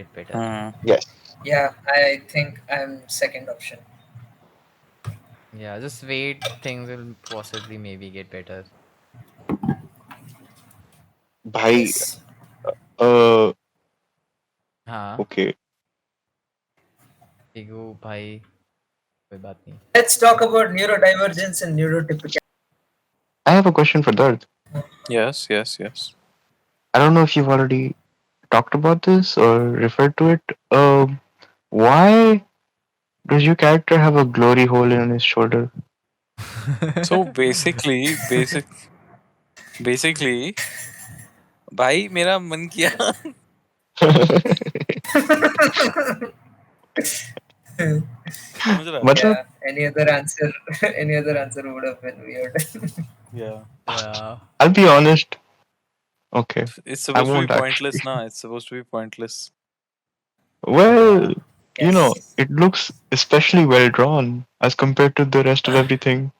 get better. Yes. Yeah, I think I'm second option. Yeah, just wait. Things will possibly maybe get better. Bhai, Yes. हाँ, okay. Pigou भाई कोई बात नहीं. Let's talk about neurodivergence and neurotypical. I have a question for Dard. Yes, yes, yes. I don't know if you've already talked about this or referred to it. Why does your character have a glory hole in his shoulder? So basically, भाई मेरा मन किया. समझ रहा? मतलब Yeah, any other answer? Any other answer would have been weird. Yeah. Yeah. I'll be honest. Okay. It's supposed to be won't actually. pointless, nah. It's supposed to be pointless. Well, you know, Yes. it looks especially well drawn as compared to the rest of everything.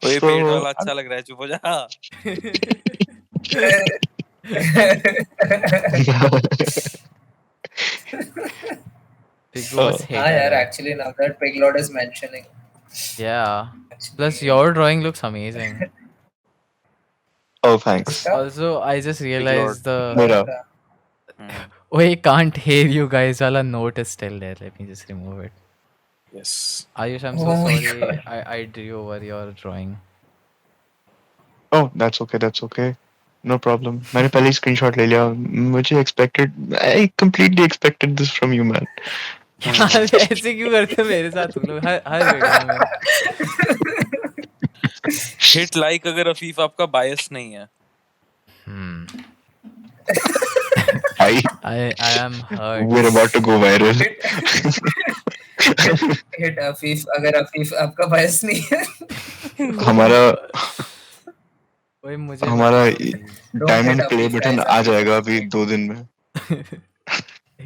ओए So, पेट वाला अच्छा लग रहा है, चुप हो जा. Pigu was Oh. hater. Ah, yeah, है. actually, now that Piglord is mentioning. Yeah. actually, Plus, your drawing looks amazing. Oh, thanks. Yeah. Also, I just realized the Mera. wait, can't hear you guys. Wala note is still there. Let me just remove it. Yes. Ayush, I'm so Oh my sorry. God. I drew over your drawing. Oh, that's okay. That's okay. No problem. मैंने पहले ही screenshot ले लिया. मुझे expected. I completely expected this from you, man. ऐसे क्यों करते हो मेरे साथ तुम लोग हर वीडियो में. Hit like अगर अफीफ आपका bias नहीं है. Hmm. I I am hurt. we're about to go viral. Hit Afif, अगर Afif आपका bias नहीं है. हमारा ओए मुझे हमारा Don't diamond hit play Afif, button guys. आ जाएगा अभी 2 दिन में.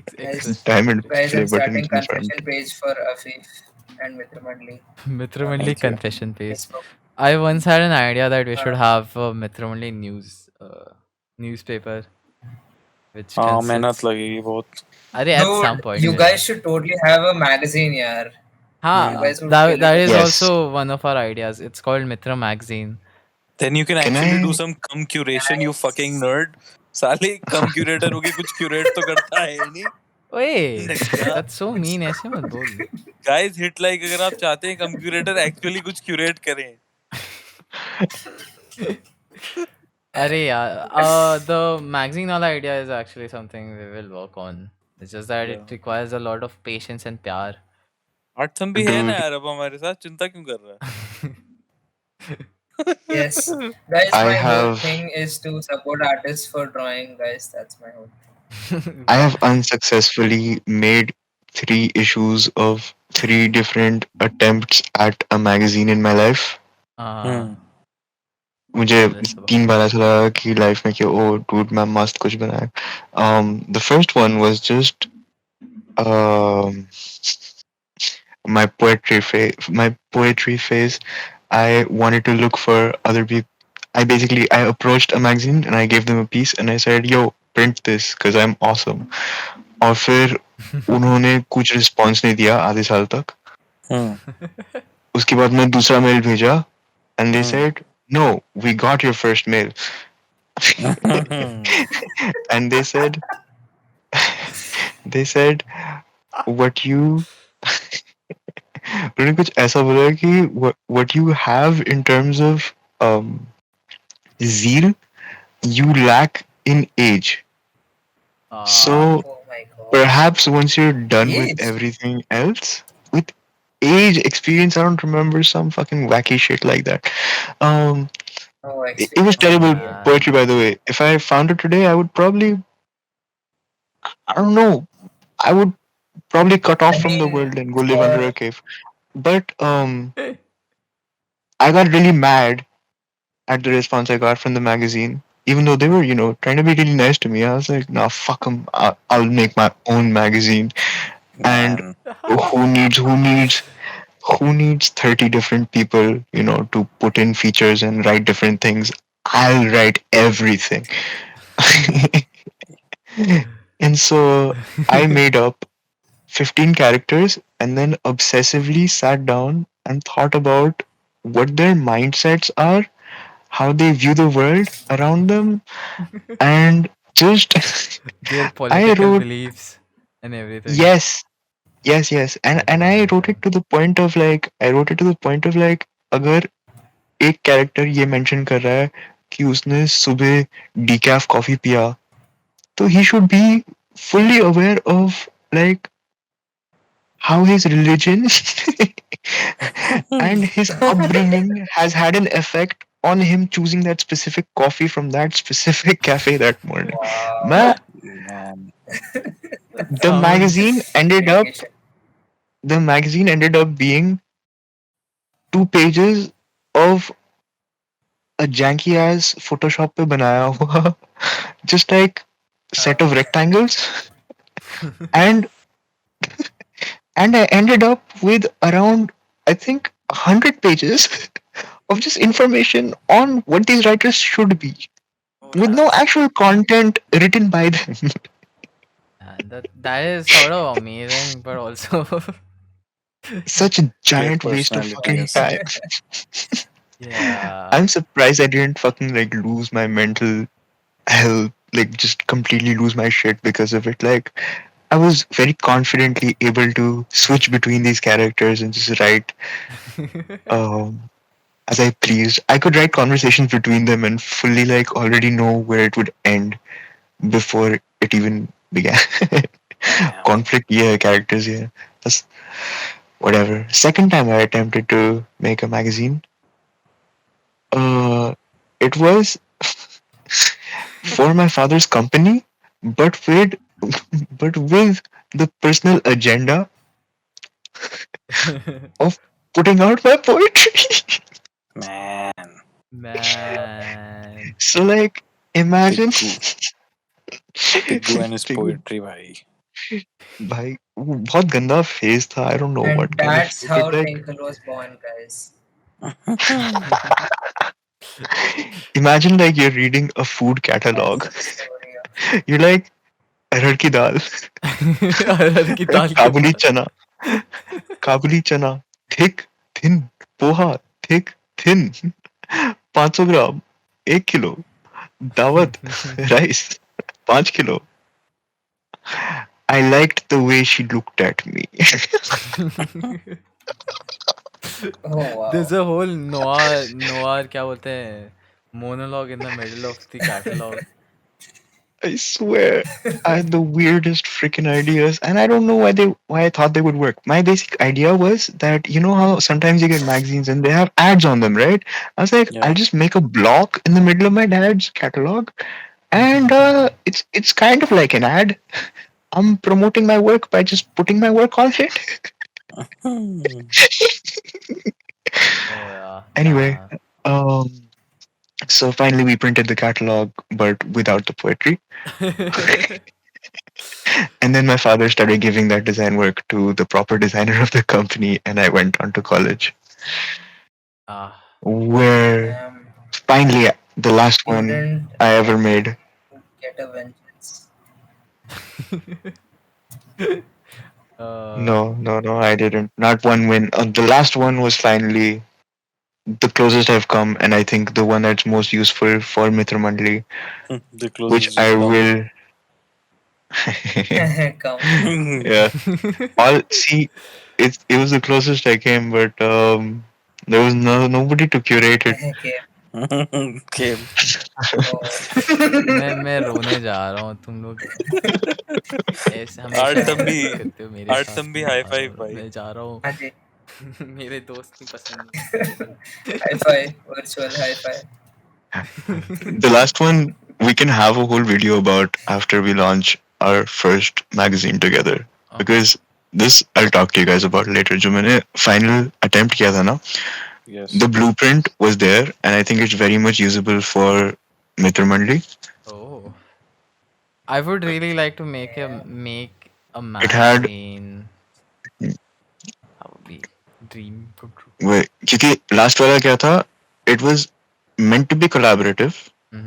Guys, Diamond guys, play I'm button starting confirmed. confession page for Afif and Mitra Mandli. Mitramanli Thank you. confession page. Facebook. I once had an idea that we should have a Mitramanli newspaper, which हाँ consists. मेहनत लगेगी बहुत. अरे at some Dude, point. you yeah. guys should totally have a magazine, yaar. हाँ, You guys would that kill that it. is Yes. also one of our ideas. It's called Mitra Magazine. Then you can Can actually I- do some cum curation, you Nice. fucking nerd. साले cum curator होके कुछ curate तो करता है नहीं. Wait, Nigga. that's so mean. ऐसे मत बोल. Guys, hit like अगर आप चाहते हैं cum curator actually कुछ curate करें. अरे यार, the magazine वाला idea is actually something we will work on. It's just that it requires a lot of patience and प्यार. आठम भी है ना Dude. यार अब हमारे साथ, चिंता क्यों कर रहा है? Yes. Guys, I my whole have- thing is to support artists for drawing, guys. That's my whole thing. I have unsuccessfully made 3 issues of 3 different attempts at a magazine in my life. Uh, मुझे Tell us about 3 it. बार ऐसा लगा कि life में कि ओह dude मैं मस्त कुछ बनाया. The first one was just um, my poetry phase. I wanted to look for other people. I approached a magazine and I gave them a piece and I said, "Yo, print this because I'm awesome." और फिर उन्होंने कुछ response नहीं दिया आधे साल तक. Hmm. उसके बाद मैं दूसरा मेल भेजा and they Hmm. said, "No, we got your first mail." And they said what you उन्होंने कुछ ऐसा बोला कि what you have in terms of um, zeal you lack in age. So Ah, Oh my god. perhaps once you're done with Age. everything else, with age, experience, I don't remember some fucking wacky shit like that. Um, Oh, it was experience. oh terrible Okay. poetry, by man. the way. If I found it today, I would probably, I don't know, I would probably cut I off from the mean, world and go live under for a cave. But I got really mad at the response I got from the magazine. Even though they were, trying to be really nice to me, I was like, "Nah, fuck them. I'll make my own magazine." And Man. who needs who needs who needs 30 different people, to put in features and write different things? I'll write everything. And so I made up 15 characters and then obsessively sat down and thought about what their mindsets are, how they view the world around them, and just Their I political wrote beliefs and everything. yes, yes, and Oh I my wrote it god. to the point of like अगर एक character ये mention कर रहा है कि उसने सुबह decaf coffee पिया, तो he should be fully aware of like how his religion and his upbringing has had an effect on him choosing that specific coffee from that specific cafe that morning. wow. Ma, Man. That the magazine sounds ended up Dedication. the magazine ended up being 2 pages of a janky ass Photoshop पे बनाया हुआ just like set of Uh, rectangles, and I ended up with around I think 100 pages of just information on what these writers should be, with no actual content written by them. and that is sort of amazing, but also Such a Great giant waste of personality, fucking yes. time. yeah. I'm surprised I didn't fucking like lose my mental health, like just completely lose my shit because of it. Like I was very confidently able to switch between these characters and just write um, as I pleased. I could write conversations between them and fully like already know where it would end before it even began. Damn. Conflict, yeah, characters, yeah. That's whatever. Second time I attempted to make a magazine, uh, it was for my father's company, but with the personal agenda of putting out my poetry. Man. Man. So like imagine Piggu. Piggu and his Piggy, poetry, bhai. भाई वो बहुत गंदा phase था. I don't know and what kind of that's but how like Tinkle was born, guys. imagine like you're reading a food That's catalog. the story of. You're like अरहर की दाल, अरहर की दाल के काबुली बाद चना, काबुली चना, thick thin, poha thick thin, 500 ग्राम, 1 kilo, दावत rice 5 kilo. I liked the way she looked at me. Oh There's wow. a whole noir क्या बोलते हैं monologue in the middle of the catalog. I swear, I had the weirdest freaking ideas, and I don't know why I thought they would work. My basic idea was that you know how sometimes you get magazines and they have ads on them, right? I was like, Yeah. I'll just make a block in the middle of my dad's catalog, and it's kind of like an ad. I'm promoting my work by just putting my work on it. Hmm. Oh yeah, Anyway, damn. um, So finally, we printed the catalog, but without the poetry. And then my father started giving that design work to the proper designer of the company, and I went on to college, Ah. where Damn, finally the last you one didn't I ever made. get a vengeance. uh, No, no, no, I didn't. Not one win. The last one was finally the closest I've come, and I think the one that's most useful for Mitra Mandali, The which closest I you've come. will. Come. Yeah, all see, it was the closest I came, but there was nobody to curate it. Okay. Came. Oh. मैं रोने जा रहा हूँ तुम लोग ऐसे हमेशा Art ऐसे Thambi, गलती करते हो मेरे Art साथ Thambi, मैं high जा रहा five, हूँ bhai. मैं जा रहा हूँ हाँ जी. मेरे दोस्त नहीं पसंद High five, virtual high five. The last one we can have a whole video about after we launch our first magazine together, okay because this I'll talk to you guys about later. जो मैंने final attempt किया था ना, Yes. the blueprint was there, and I think it's very much usable for Mitra Mandli. oh I would really like to make Yeah. a It had magazine that would be dream come true क्योंकि last वाला क्या था, it was meant to be collaborative.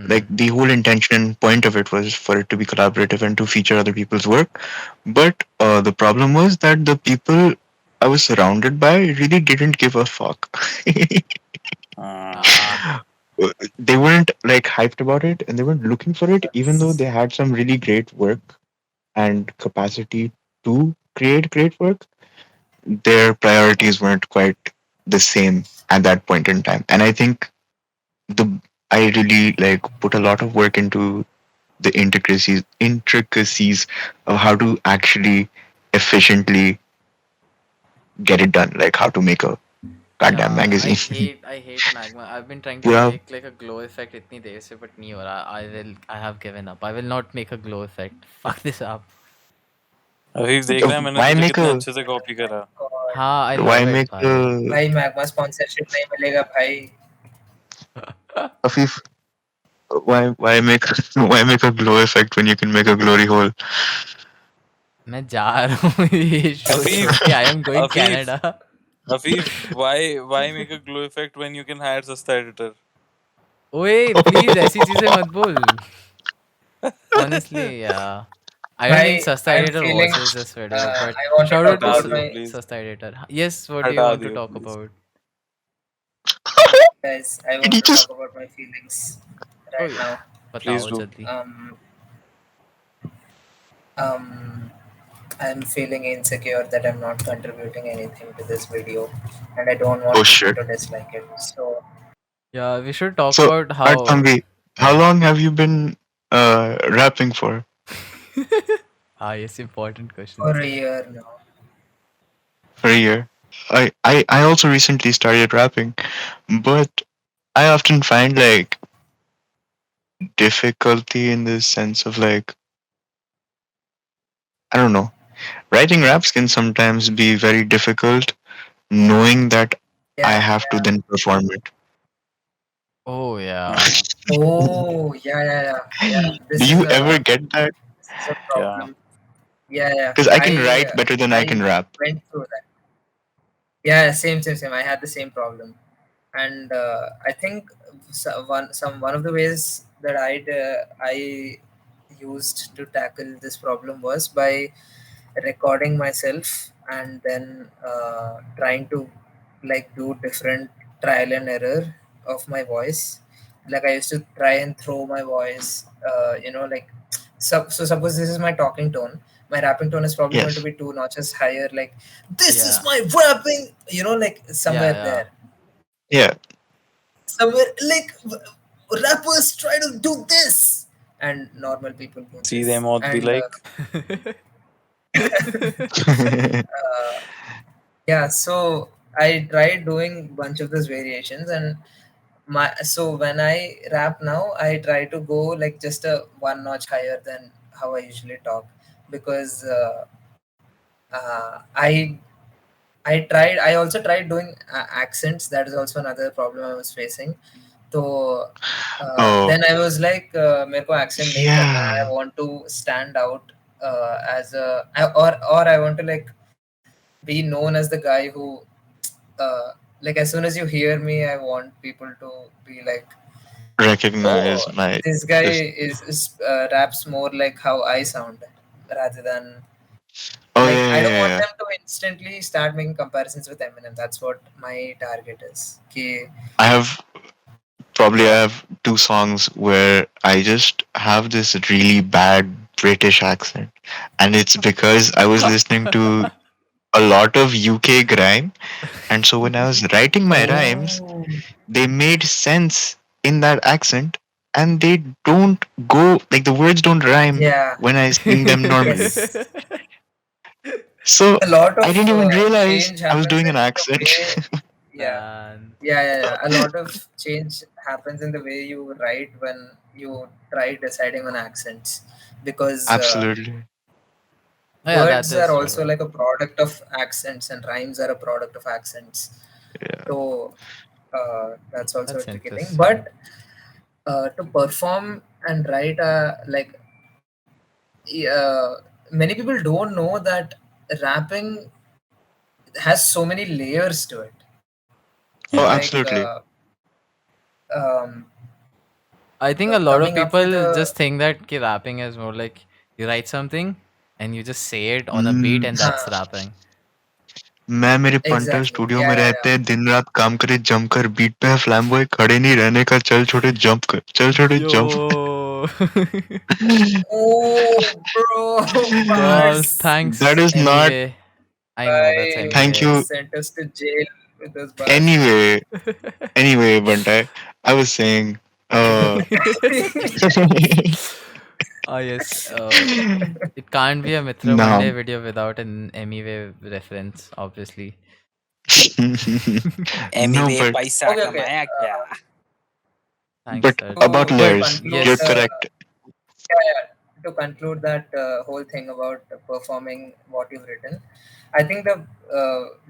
Like mm-hmm. the whole intention and point of it was for it to be collaborative and to feature other people's work. But the problem was that the people I was surrounded by really didn't give a fuck. ah They weren't like hyped about it, and they weren't looking for it, even though they had some really great work and capacity to create great work. Their priorities weren't quite the same at that point in time. And I think the I really like put a lot of work into the intricacies of how to actually efficiently get it done, like how to make a goddamn yeah magazine. I hate magma I've been trying to पूरा make like a glow effect इतनी देर से but नहीं हो रहा I have given up I will not make a glow effect fuck this up अभी देख रहा है मैंने why तुझे make कितने a अच्छे से कॉपी करा. God. हाँ I why love it make भाई भाई मैगमा स्पॉन्सरशिप नहीं मिलेगा भाई. Afif, why make why make a glow effect when you can make a glory hole? मैं जा रहा हूँ ये शो छोड़ Afif, के I am going Afif, Canada Afif, why make a glow effect when you can hire Sasta editor? ओए please ऐसी चीजें मत बोल honestly yeah I don't think भाई, Sasta I'm Editor feeling. watches this video but I want to shout out talk to हटा about दियो my please. Sasta Editor yes what do you हटा want to दियो talk please. about guys. I Did want he to talk just about my feelings oh right yeah now. Please बताओ do. जल्दी Um, I'm feeling insecure that I'm not contributing anything to this video, and I don't oh want people shit. to dislike it. So, yeah we should talk So about Art how Thambi, how yeah long have you been rapping for? ah yes important for questions a year now. For a year. I also recently started rapping, but I often find like difficulty in the sense of like I don't know. Writing raps can sometimes be very difficult knowing that I Yeah. have to then perform it. oh yeah Oh, yeah, yeah, yeah, yeah. Do you ever get that? This is a Yeah. problem. Yeah, yeah. Because I can write better than I can I rap. went through that. Yeah, same, same, same. I had the same problem, and I think one of the ways that I used to tackle this problem was by recording myself and then trying to like do different trial and error of my voice. Like I used to try and throw my voice, like so suppose this is my talking tone. My rapping tone is probably going to Yes. be two notches higher. Like this is yeah my rapping, like yeah somewhere yeah there, Yeah. somewhere like rappers try to do this, and normal people do सीधे this, मौत be and like. uh, yeah, so I tried doing bunch of those variations, and when I rap now, I try to go like just a one notch higher than how I usually talk, because I also tried doing accents. That is also another problem I was facing. So Oh, then I was like, मेरे को accent नहीं करना है. I yeah. want to stand out as or I want to like be known as the guy who like as soon as you hear me, I want people to be like, oh, Recognize my this guy this. raps more like how I sound rather than Oh like yeah, I yeah, don't yeah, want yeah. them to instantly start making comparisons with Eminem. That's what my target is. Okay, I have probably I yeah. have two songs where I just have this really bad British accent, and it's because I was listening to a lot of UK grime, and so when I was writing my rhymes, Oh, they made sense in that accent, and they don't go like the words don't rhyme yeah. when I sing them normally. Yes. So A lot I of didn't even realize change I was happens doing in an the accent. way. Yeah. Man. Yeah. A lot of change happens in the way you write when you try deciding on accents because Absolutely. Oh, yeah, that words are is also true. like a product of accents and rhymes are a product of accents. Yeah. So that's also a That's tricky thing. interesting. But to perform and write, many people don't know that rapping has so many layers to it. Oh, Yeah. Like absolutely. um, I think a lot of coming up with people a just think that ki rapping is more like you write something and you just say it on a beat Mm, and that's rapping. मैं मेरे punter exactly. Studio में Yeah. रहते हैं दिन रात काम करे जमकर बीट पे है फ्लैम बॉय खड़े नहीं रहने का चल छोटे जंप कर चल छोटे jump Yo. Oh, bro, Yeah, bars. that thanks. is not Anyway, I know that's Bye. thank anyway. you Sent us to jail with those bars. anyway Bantai, I was saying uh Oh yes. It can't be a Mitra now Monday video without an Emiway reference, obviously. no Anyway, but paisa Okay. kamaya kya? Thanks, but sir. about To But layers conclude, you're yes, correct. to conclude that whole thing about performing what you've written, I think the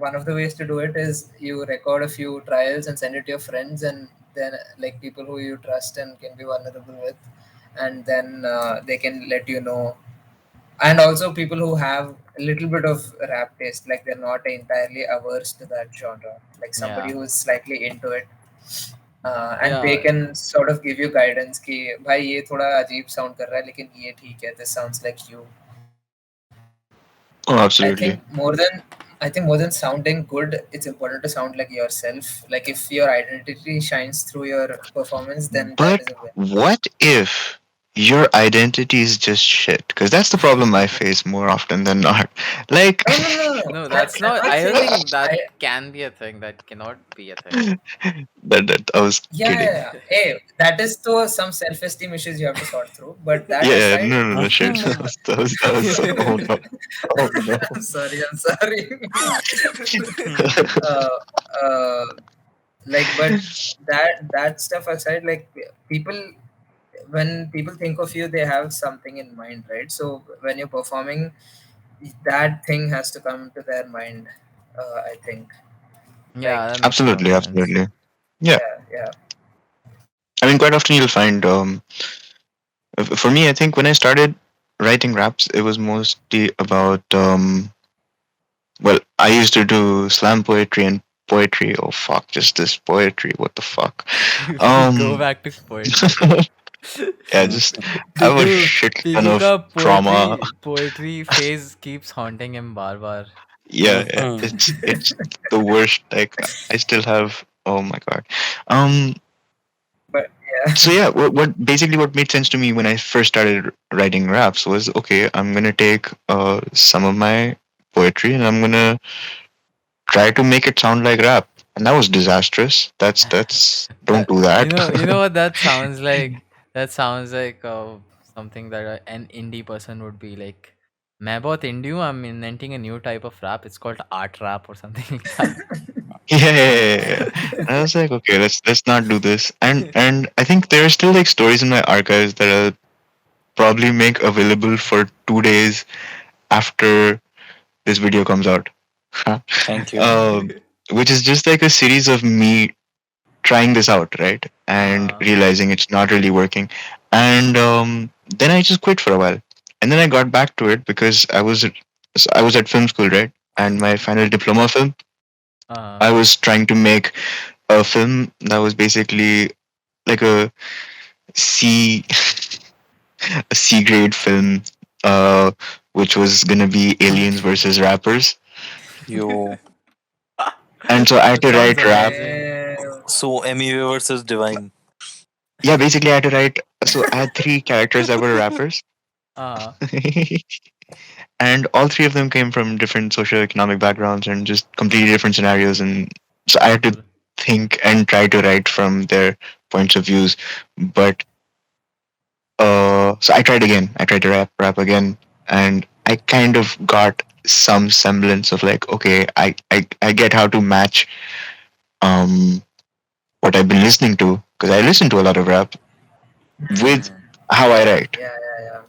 one of the ways to do it is you record a few trials and send it to your friends, and then like people who you trust and can be vulnerable with, and then they can let you know. And also people who have a little bit of rap taste, like they're not entirely averse to that genre, like somebody yeah, who's slightly into it, and they yeah, can sort of give you guidance कि भाई ये थोड़ा अजीब sound कर रहा है लेकिन ये ठीक है, this sounds like you. Oh, I think absolutely. more than sounding good, it's important to sound like yourself. Like if your identity shines through your performance, then that But is a win. what if your identity is just shit? Because that's the problem I face more often than not. Like, No. no, that's I'm not. not I don't saying think that I. can be a thing. That cannot be a thing. that I was kidding. Hey, that is to some self-esteem issues you have to sort through. But that Yeah, aside, no, no, no, shit. That was oh no, oh no. I'm sorry. uh, uh, like, but that stuff aside, like people, when people think of you, they have something in mind, right? So when you're performing, that thing has to come to their mind. I think, like, Yeah, that makes a lot of Absolutely, sense. absolutely. Yeah, yeah. I mean, quite often you'll find. For me, I think when I started writing raps, it was mostly about. Well, I used to do slam poetry and poetry. Oh fuck, just this poetry. What the fuck? Go Um, back to poetry. yeah, just I have a Piku, shit ton Piku of ka trauma. poetry phase keeps haunting him bar bar. Yeah, it's the worst. Like I still have. Oh my god. Um. But yeah. So yeah, what made sense to me when I first started writing raps was okay. I'm gonna take some of my poetry and I'm gonna try to make it sound like rap, and that was disastrous. That's don't do that. You know what that sounds like? That sounds like something that an indie person would be like. मैं बहुत indie हूँ. I'm inventing a new type of rap. It's called art rap or something like that. Yeah. And I was like, okay, let's not do this. And I think there are still like stories in my archives that I'll probably make available for 2 days after this video comes out. Thank you. um, which is just like a series of me trying this out, right? And Uh, realizing it's not really working. And then I just quit for a while. And then I got back to it because I was at film school, right? And my final diploma film, uh, I was trying to make a film that was basically like C a C grade film, uh, which was gonna be aliens versus rappers. Yo. And so I had that to sounds write rap. amazing. Damn. So Emmy versus Divine. Yeah, basically I had to write. So I had three characters that were rappers, Uh, and all three of them came from different socioeconomic backgrounds and just completely different scenarios. And so I had to cool. think and try to write from their points of views. But so I tried again. I tried to rap again, and I kind of got some semblance of like, okay, I get how to match um what I've been listening to because I listen to a lot of rap with how I write. Yeah, yeah, yeah.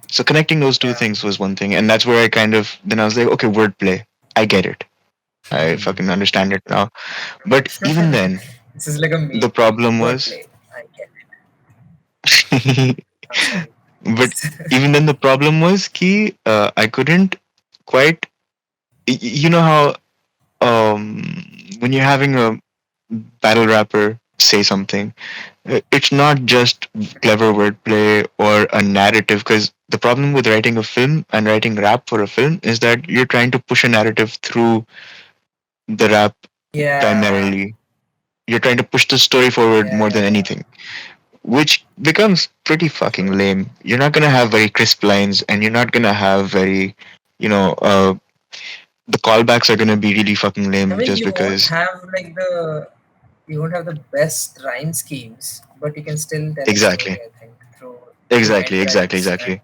So connecting those two Yeah. things was one thing, and that's where I kind of then I was like, okay, wordplay, I get it, I fucking understand it now. But even then, This is like a the meme. problem was, Wordplay. I get it. I'm sorry. but even then the problem was key. I couldn't quite. You know how when you're having a battle rapper say something, it's not just clever wordplay or a narrative. Because the problem with writing a film and writing rap for a film is that you're trying to push a narrative through the rap Yeah. primarily. You're trying to push the story forward more than Yeah. anything, which becomes pretty fucking lame. You're not gonna have very crisp lines, and you're not gonna have very, you know, the callbacks are gonna be really fucking I lame mean, just because. you won't have the best rhyme schemes, but you can still tell a Exactly, story. I think through exactly, end exactly, rhymes and exactly.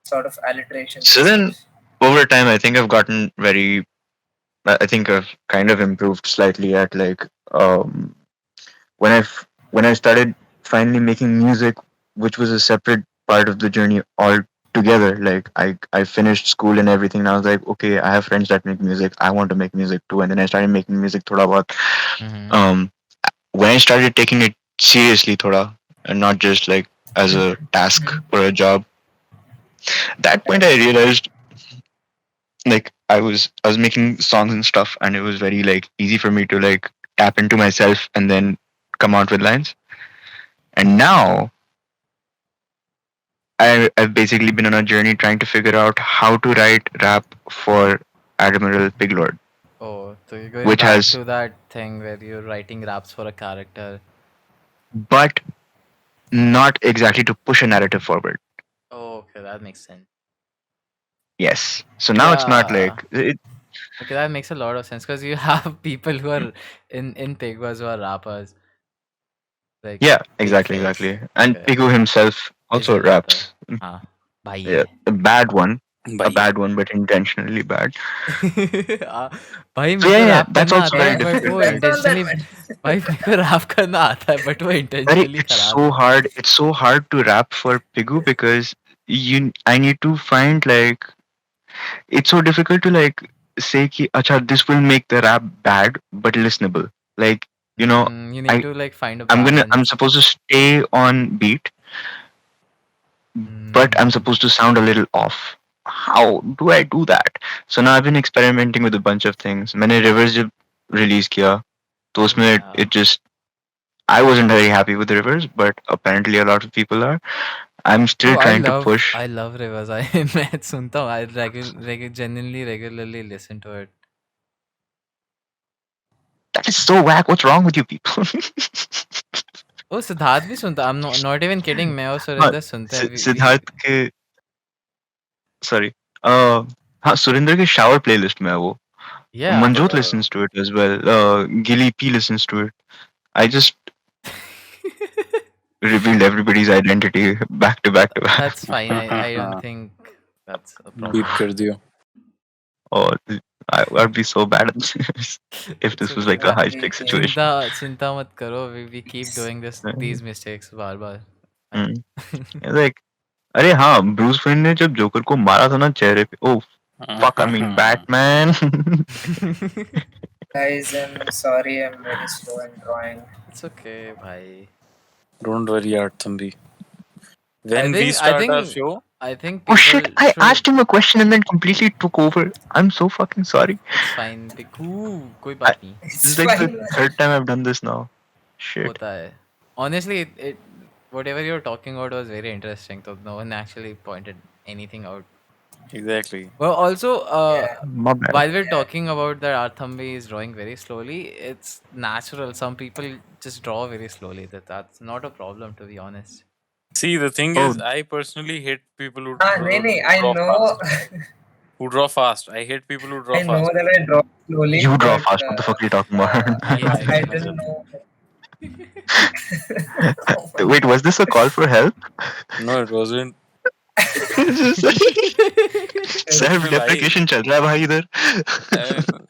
sort of alliterations So and then such. over time, I think I've gotten very. I think I've kind of improved slightly at like when I started finally making music, which was a separate part of the journey altogether. Like I finished school and everything, and I was like, okay, I have friends that make music. I want to make music too, and then I started making music thoda bahut. Mm-hmm. When I started taking it seriously, thoda, and not just like as a task or a job, that point I realized like I was making songs and stuff, and it was very like easy for me to like tap into myself and then come out with lines. And now I've basically been on a journey trying to figure out how to write rap for Admiral Piglord, Oh, so you're going which back has, to that thing where you're writing raps for a character. but not exactly to push a narrative forward. Oh, okay, that makes sense. Yes. So now it's not Yeah. like it, Okay, that makes a lot of sense because you have people who are in Pigwas who are rappers, like yeah, Big exactly, Face. exactly. And Okay, Pigu himself is a also rapper. raps. हाँ, भाई Yeah, है. a Bhai. bad one, but intentionally bad. हाँ, भाई So मेरे को yeah, rap that's करना also आता very है बट difficult, वो right? That's all that intentionally matters. भाई मेरे को रैप करना आता है बट वो Very, इंटेंशनली it's खराब so है. hard. It's so hard to rap for Pigu because I need to find like it's so difficult to like say ki acha this will make the rap bad but listenable. Like You need I to like find a I'm balance. supposed to stay on beat, but I'm Mm, supposed to sound a little off. How do I do that? So now I've been experimenting with a bunch of things. मैंने reverse जब release किया, तो oh उसमें yeah. it just I wasn't very happy with the reverse, but apparently a lot of people are. I'm Oh, still trying to push. I love Rivers. I मैं सुनता हूँ. I genuinely regularly listen to it. That is so whack. What's wrong with you people? Oh, Siddharth भी सुनता. I'm not even kidding. मैं और हाँ, सुरेंद्र सुनते हैं. सिद्धार्थ के सॉरी हाँ सुरेंद्र के शावर प्लेलिस्ट में है वो. Yeah. Manjot listens to it as well. Gilly P listens to it. I just revealed everybody's identity back to back to back. That's fine. I don't think that's a problem. Beep kar diyo. Oh, I'd be so bad at this if this was like a high stakes situation. चिंता मत करो. We keep doing these mistakes bar bar. It's like अरे हाँ Bruce Wayne ने जब joker को मारा था ना चेहरे पे, oh fuck, I mean Batman. Guys, I'm sorry, I'm very slow in drawing. It's okay, bhai. Don't worry, Arthambi. I When we think I start our think show, I think Oh shit! people I should. asked him a question and then completely took over. I'm so fucking sorry. It's fine. कोई I, बात नहीं. this It's is like the fine. third time I've done this now. Shit. होता है. Honestly, it whatever you're talking about was very interesting. So no one actually pointed anything out. exactly. Well, also, Yeah, My bad. while we're yeah. talking about that Arthambi is drawing very slowly, it's natural. Some people just draw very slowly. That's not a problem, to be honest. See, the thing Oh, is, I personally hate people who Nee, I draw know, fast. Who draw fast? I hate people who draw I know fast. that I draw slowly, you draw but fast. What the fuck are you talking about? Yeah, I explain didn't yourself. know. Wait, was this a call for help? No, it wasn't. Self-deprecation चल रहा है भाई इधर.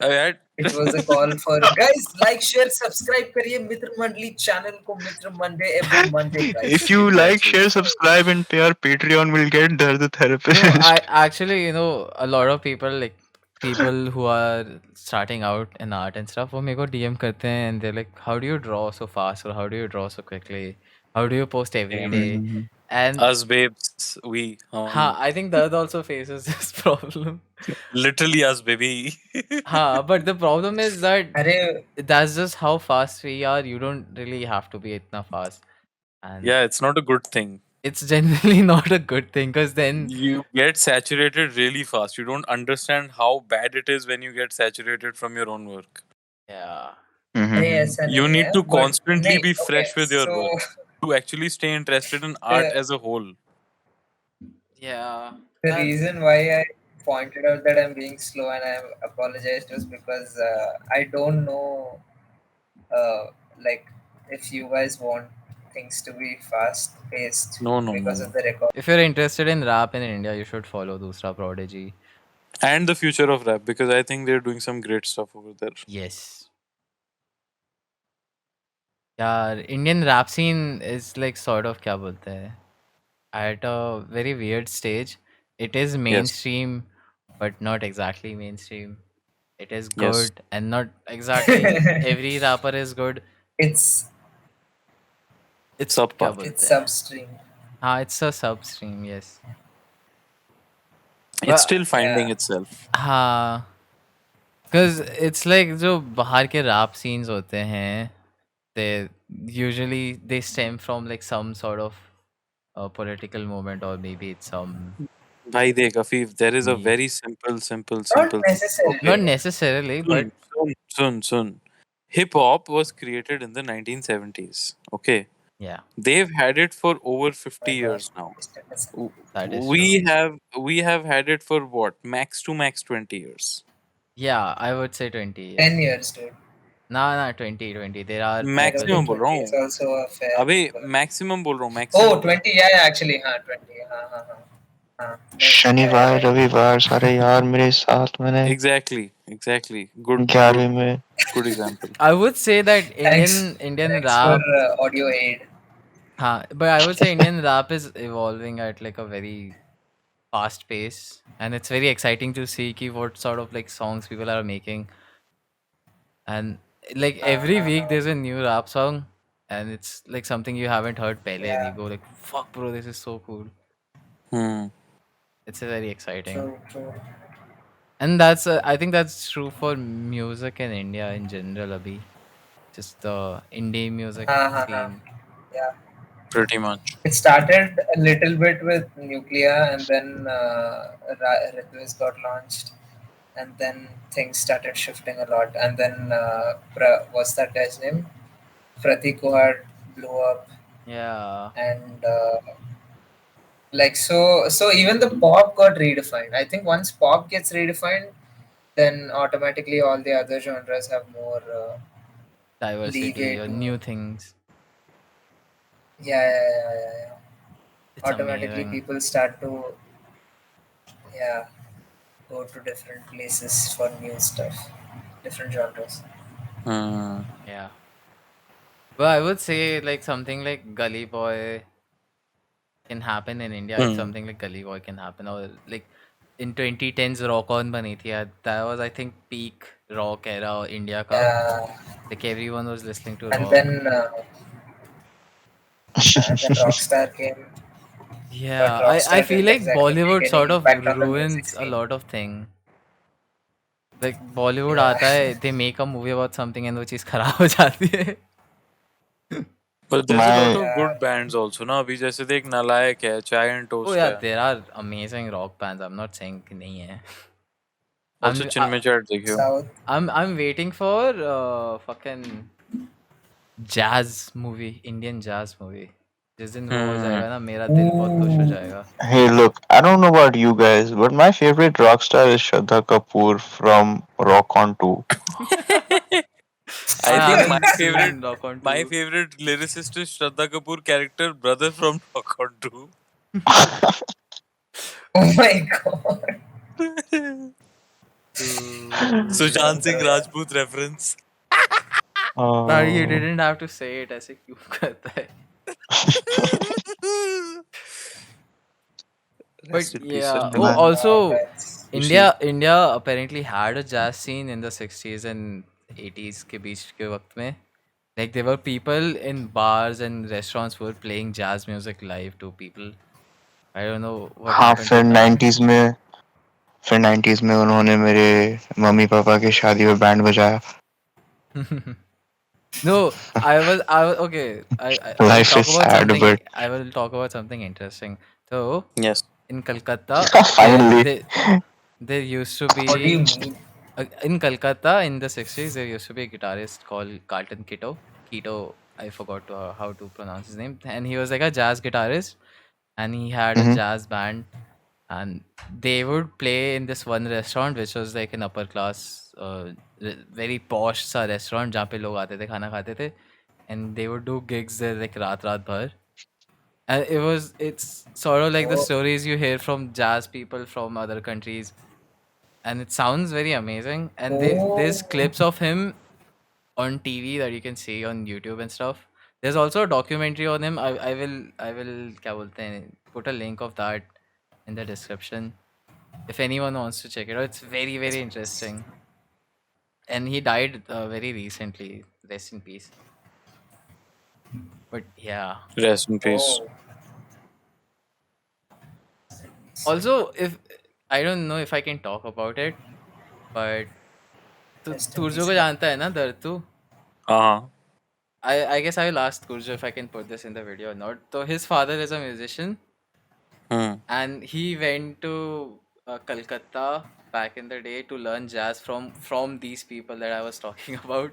I had. It was a call for guys, like, share, subscribe करिए मित्र मंडली channel को मित्र Monday every Monday, guys. If you like, Exactly. share, subscribe, and pay our Patreon, we'll get Dard the therapist. No, I actually, a lot of people like people who are starting out in art and stuff, वो मेरे को DM करते हैं and they're like, how do you draw so fast or how do you draw so quickly? How do you post every Same. day? And Us babes, we. I think Dard also faces this problem. Literally us, baby. But the problem is that अरे that's just how fast we are. You don't really have to be itna fast. And Yeah, it's not a good thing. it's generally not a good thing because then, You get saturated really fast. You don't understand how bad it is when you get saturated from your own work. yeah. अरे ऐसा You नहीं need है, to but constantly नहीं, be okay, fresh with your so work to actually stay interested in art the as a whole. Yeah. the that- reason why I pointed out that I'm being slow and I apologized was because I don't know like if you guys want things to be fast paced No, no, because no, of no. the record. If you're interested in rap in India, you should follow Dusra Prodigy. And the future of rap, because I think they're doing some great stuff over there. Yes. Yeah, Indian rap scene is like sort of क्या बोलते हैं, at a very weird stage. It is mainstream, but not exactly mainstream. It is Yes. good and not exactly every rapper is good. It's It's Subpar. क्या बोलते it's हैं? substream. It's a substream, yes. It's still finding Yeah. itself. हाँ, because it's like जो बाहर के rap scenes होते हैं, they usually they stem from like some sort of political movement or maybe it's some Bhai dekh, Afif, there is a Ye- very simple Not thing. necessarily. not necessarily, but Soon. Hip hop was created in the 1970s. Okay. yeah, They've had it for over 50 Oh my years God. now. that is We true. have had it for what? Max to max 20 years. Yeah, I would say 20 years. 10 years, dude. Nah, 20. There are Maximum people- बोल रहा हूँ. It's also a fair. अबे maximum बोल रहा हूँ. Maximum. Oh, 20. Yeah, actually, 20. हाँ. शनिवार रविवार सारे यार मेरे साथ मैंने Exactly. Good 11 में. good example. I would say that Thanks. Indian Thanks rap, for audio aid. but I would say Indian rap is evolving at like a very fast pace, and it's very exciting to see ki what sort of like songs people are making, and like every week there's a new rap song, and it's like something you haven't heard pehle, and Yeah. you go like, "Fuck, bro, this is so cool." Hmm. It's very exciting. True. And I think that's true for music in India in general, Abhi. Just the indie music scene. Yeah. Pretty much. It started a little bit with Nuclear, and then Ritviz got launched, and then things started shifting a lot. And then what's that guy's name? Pratik Kuhad blew up, Yeah. and like so even the pop got redefined. I think once pop gets redefined, then automatically all the other genres have more Diversity leeway or to- new things. yeah. It's Automatically amazing. people start to go to different places for new stuff, different genres. Hmm. Yeah. Well, I would say like something like Gully Boy can happen in India. If Hmm. something like Gully Boy can happen, or like in 2010s rock on बनी थी यार. That was I think peak rock era India का. Like everyone was listening to and rock. then Rockstar came, Yeah, but I Rockstar feel didn't like exactly Bollywood make any sort of impact on the music ruins a scene. lot of thing. Like Bollywood Yeah. आता है, they make a movie about something and वो चीज़ खराब हो जाती है. But there's a lot My of Yeah. good bands also ना. अभी जैसे देख नालायक है, चाय एंड Oh टोस्ट yeah, है. there are amazing rock bands. I'm not saying कि नहीं है. Also चिन्मय चाट देखियो. South. I'm waiting for fucking jazz movie, Indian jazz movie. जिस दिन वो हो जाएगा ना, मेरा दिल बहुत खुश हो Ooh. जाएगा. Hey, look, I don't know about you guys, but my favorite rock star is Shraddha Kapoor from Rock On 2. I think haven't seen Rock On my 2. favorite lyricist is Shraddha Kapoor character brother from Rock On 2. Oh my god. Sushant Singh Rajput reference. Sorry, you didn't have to say it. ऐसे क्यों करता है? But Rest in peace, yeah. sir. Oh, also That's- India apparently had a jazz scene in the 60s and 80s के बीच के वक्त में. Like there were people in bars and restaurants who were playing jazz music live to people. I don't know what हाँ, happened फिर to that. 90s में उन्होंने मेरे mummy papa की शादी में बैंड बजाया. No, I was okay. I will Life talk is about sad, something. but I will talk about something interesting. So Yes. in Calcutta, finally, there used to What do you be mean? in Calcutta in the 60s there used to be a guitarist called Carlton Kito. I forgot how to pronounce his name, and he was like a jazz guitarist, and he had a Mhm. jazz band, and they would play in this one restaurant which was like an upper class, very posh सा restaurant जहाँ पे लोग आते थे खाना खाते थे, and they would do gigs there like रात भर. And it's sort of like the Oh. stories you hear from jazz people from other countries, and it sounds very amazing. And there's Oh. clips of him on TV that you can see on YouTube and stuff. There's also a documentary on him. I will क्या बोलते हैं, put a link of that in the description if anyone wants to check it out. It's very very interesting. And he died very recently. Rest in peace. But yeah. Rest in peace. Oh. Also, if I don't know if I can talk about it, but Rest in तुर्जो peace, को man. जानता है ना दर्तू? Uh-huh. I guess I will ask Turjo if I can put this in the video or not. So his father is a musician, Hmm. and he went to Calcutta back in the day to learn jazz from these people that I was talking about.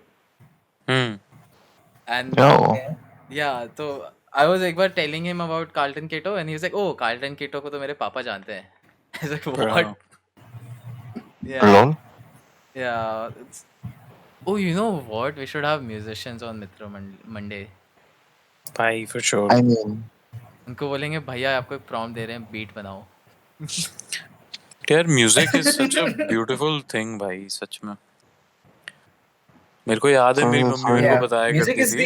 Hmm. And yo, Okay. yeah, so I was एक बार telling him about Carlton Kito, and he was like, "Oh, Carlton Kito को तो मेरे पापा जानते हैं." I was like, "What?" Yeah, lol. yeah. Oh, you know what? We should have musicians on Mitra Monday. Bye for sure. I mean, उनको बोलेंगे भैया आपको एक प्रॉम्प्ट दे रहे हैं, बीट बनाओ. यार music is such a beautiful thing भाई, सच में. मेरे को याद है मेरी मम्मी मेरे को Yeah. बताया Music करती is थी. the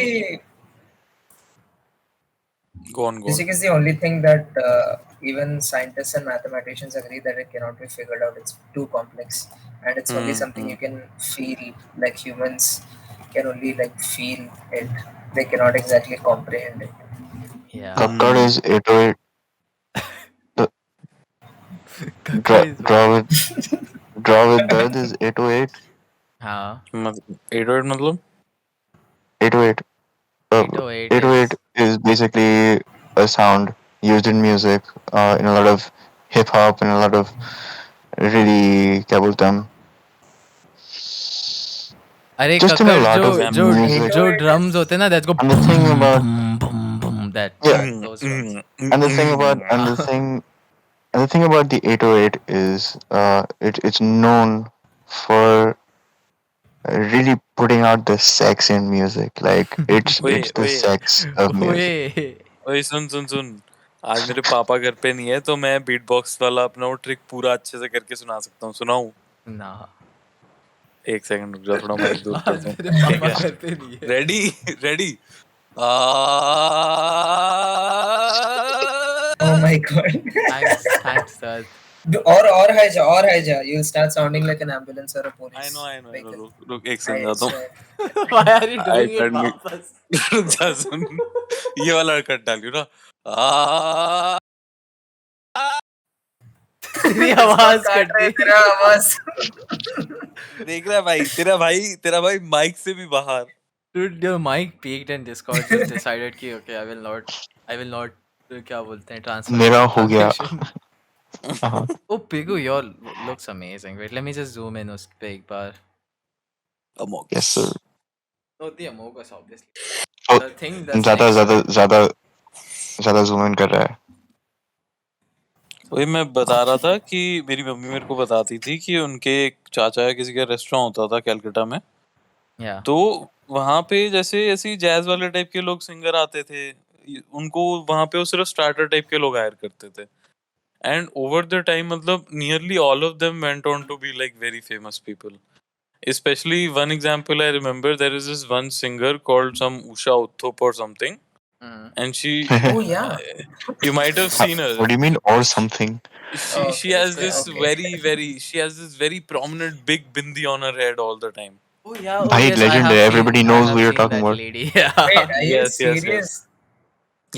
Go on. music is the only thing that even scientists and mathematicians agree that it cannot be figured out. It's too complex, and it's only something you can feel. Like humans can only like feel it. They cannot exactly comprehend it. Yeah. Kakkad is 808. Kakkad is Draw with Dard is 808. हाँ. 808 मतलब 808. 808 808 is basically a sound used in music, in a lot of hip hop and a lot of really क्या बोलते हैं हम? अरे Just in a Kakkar lot of जो music. जो drums होते हैं ना, that's go And the thing about that. yeah, Those drums. and the thing about the 808 is it's known for really putting out the sex in music. Like it's the ओए sex of music. ओए ओए सुन आज मेरे पापा घर पे नहीं है तो मैं बीट बॉक्स वाला अपना वो ट्रिक पूरा अच्छे से करके सुना सकता हूँ. सुनाऊं? ना. एक सेकंड रुक जा, थोड़ा माइक दूर आज करता हूँ. मेरे ठीक पापा है, घर पे नहीं है. Ready. Oh my god. Thanks Dad. और है जा. You'll start sounding like an ambulance or a police I know. vehicle. रुक एक I सेकंड जाता हूँ. swear. Why are you I doing it turn me. वापस? रुक जा सुन. ये वाला कट डालियो ना. आ तेरी इसको आवाज काट कट रहे गई. तेरा आवाज. देख रहा है भाई तेरा भाई माइक से भी बाहर. Dude, your mic peaked and Discord just decided कि okay, I will not क्या बोलते हैं transfer मेरा the हो गया. transition. हाँ. Oh, Pigu, your looks amazing. Wait, let me just zoom in उस पे एक बार. Yes sir. No, the Among Us, obviously. Oh, The thing that's ज़्यादा next ज़्यादा to ज़्यादा ज़्यादा zoom in कर रहा है. वही मैं बता रहा था कि मेरी मम्मी मेरे को बताती थी कि उनके एक चाचा या किसी का रेस्टोरेंट होता था कलकत्ता में. yeah. तो वहाँ पे जैसे ऐसी जैज वाले टाइप के लोग सिंगर आते थे. उनको वहाँ पे वो सिर्फ स्टार्टर टाइप के लोग हायर करते थे. एंड ओवर द टाइम मतलब nearly all of them went on to be like very famous people. Especially one example I remember, there is this one singer called some Usha Utthup or something, Mm. and she, Oh yeah. you might have seen her. What do you mean or something? She Okay, has this okay. she has this very prominent big bindi on her head all the time. Oh yeah. Oh भाई yes, legend है. Everybody I knows who have you're seen talking that about. lady. Wait, Yeah. are you Yes. serious?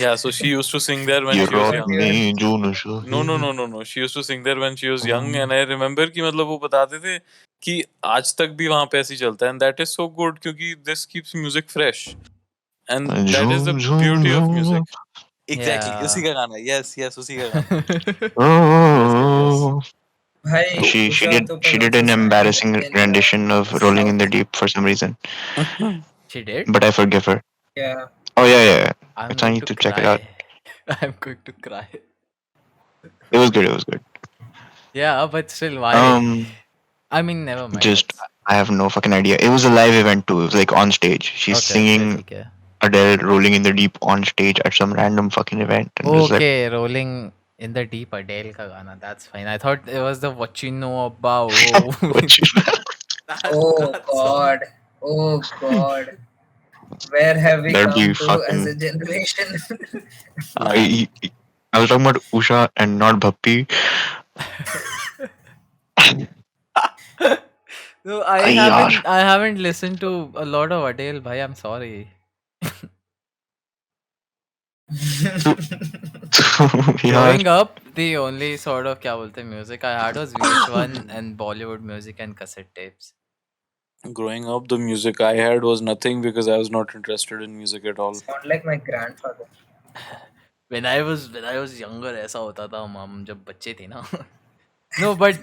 Yeah, so she used to sing there when ये she was God, young. रात dude. में जो नशा No. She used to sing there when she was young, and I remember कि मतलब वो बताते थे कि आज तक भी वहाँ पे ऐसे ही चलता है, and that is so good क्योंकि this keeps music fresh, and that is the झूम झूम beauty of झूम. music. Exactly, उसी Yeah. का गाना है. Yes, उसी का गाना है. Yes. Oh. Bhai, तो She Usha did Uthup has an also sang embarrassing in rendition of Rolling in the South. Deep for some reason, She did? but I forgive her. Yeah. Oh yeah. I'm I going need to to check it out. cry. I'm going to cry. It was good. It was good. Yeah, but still, why? I mean, never mind. Just I have no fucking idea. It was a live event too. It was like on stage. She's Okay, singing ठीक है. Adele Rolling in the Deep on stage at some random fucking event, and it was like Okay, Rolling in the Deep Adele का गाना. That's fine. I thought it was the What You Know About. what you- that song. God. Oh God. Where have we that'd come be to as a fucking. generation? Man. I was talking about Usha and not Bhakti. No, Ay, yaar. I haven't listened to a lot of Adele, bhai. I'm sorry. यार Growing up, the only sort of क्या बोलते हैं music I had was VH1 and Bollywood music and cassette tapes. Growing up, the music I had was nothing because I was not interested in music at all. Sound like my grandfather. When I was younger, ऐसा होता था हम जब बच्चे थे ना. No, but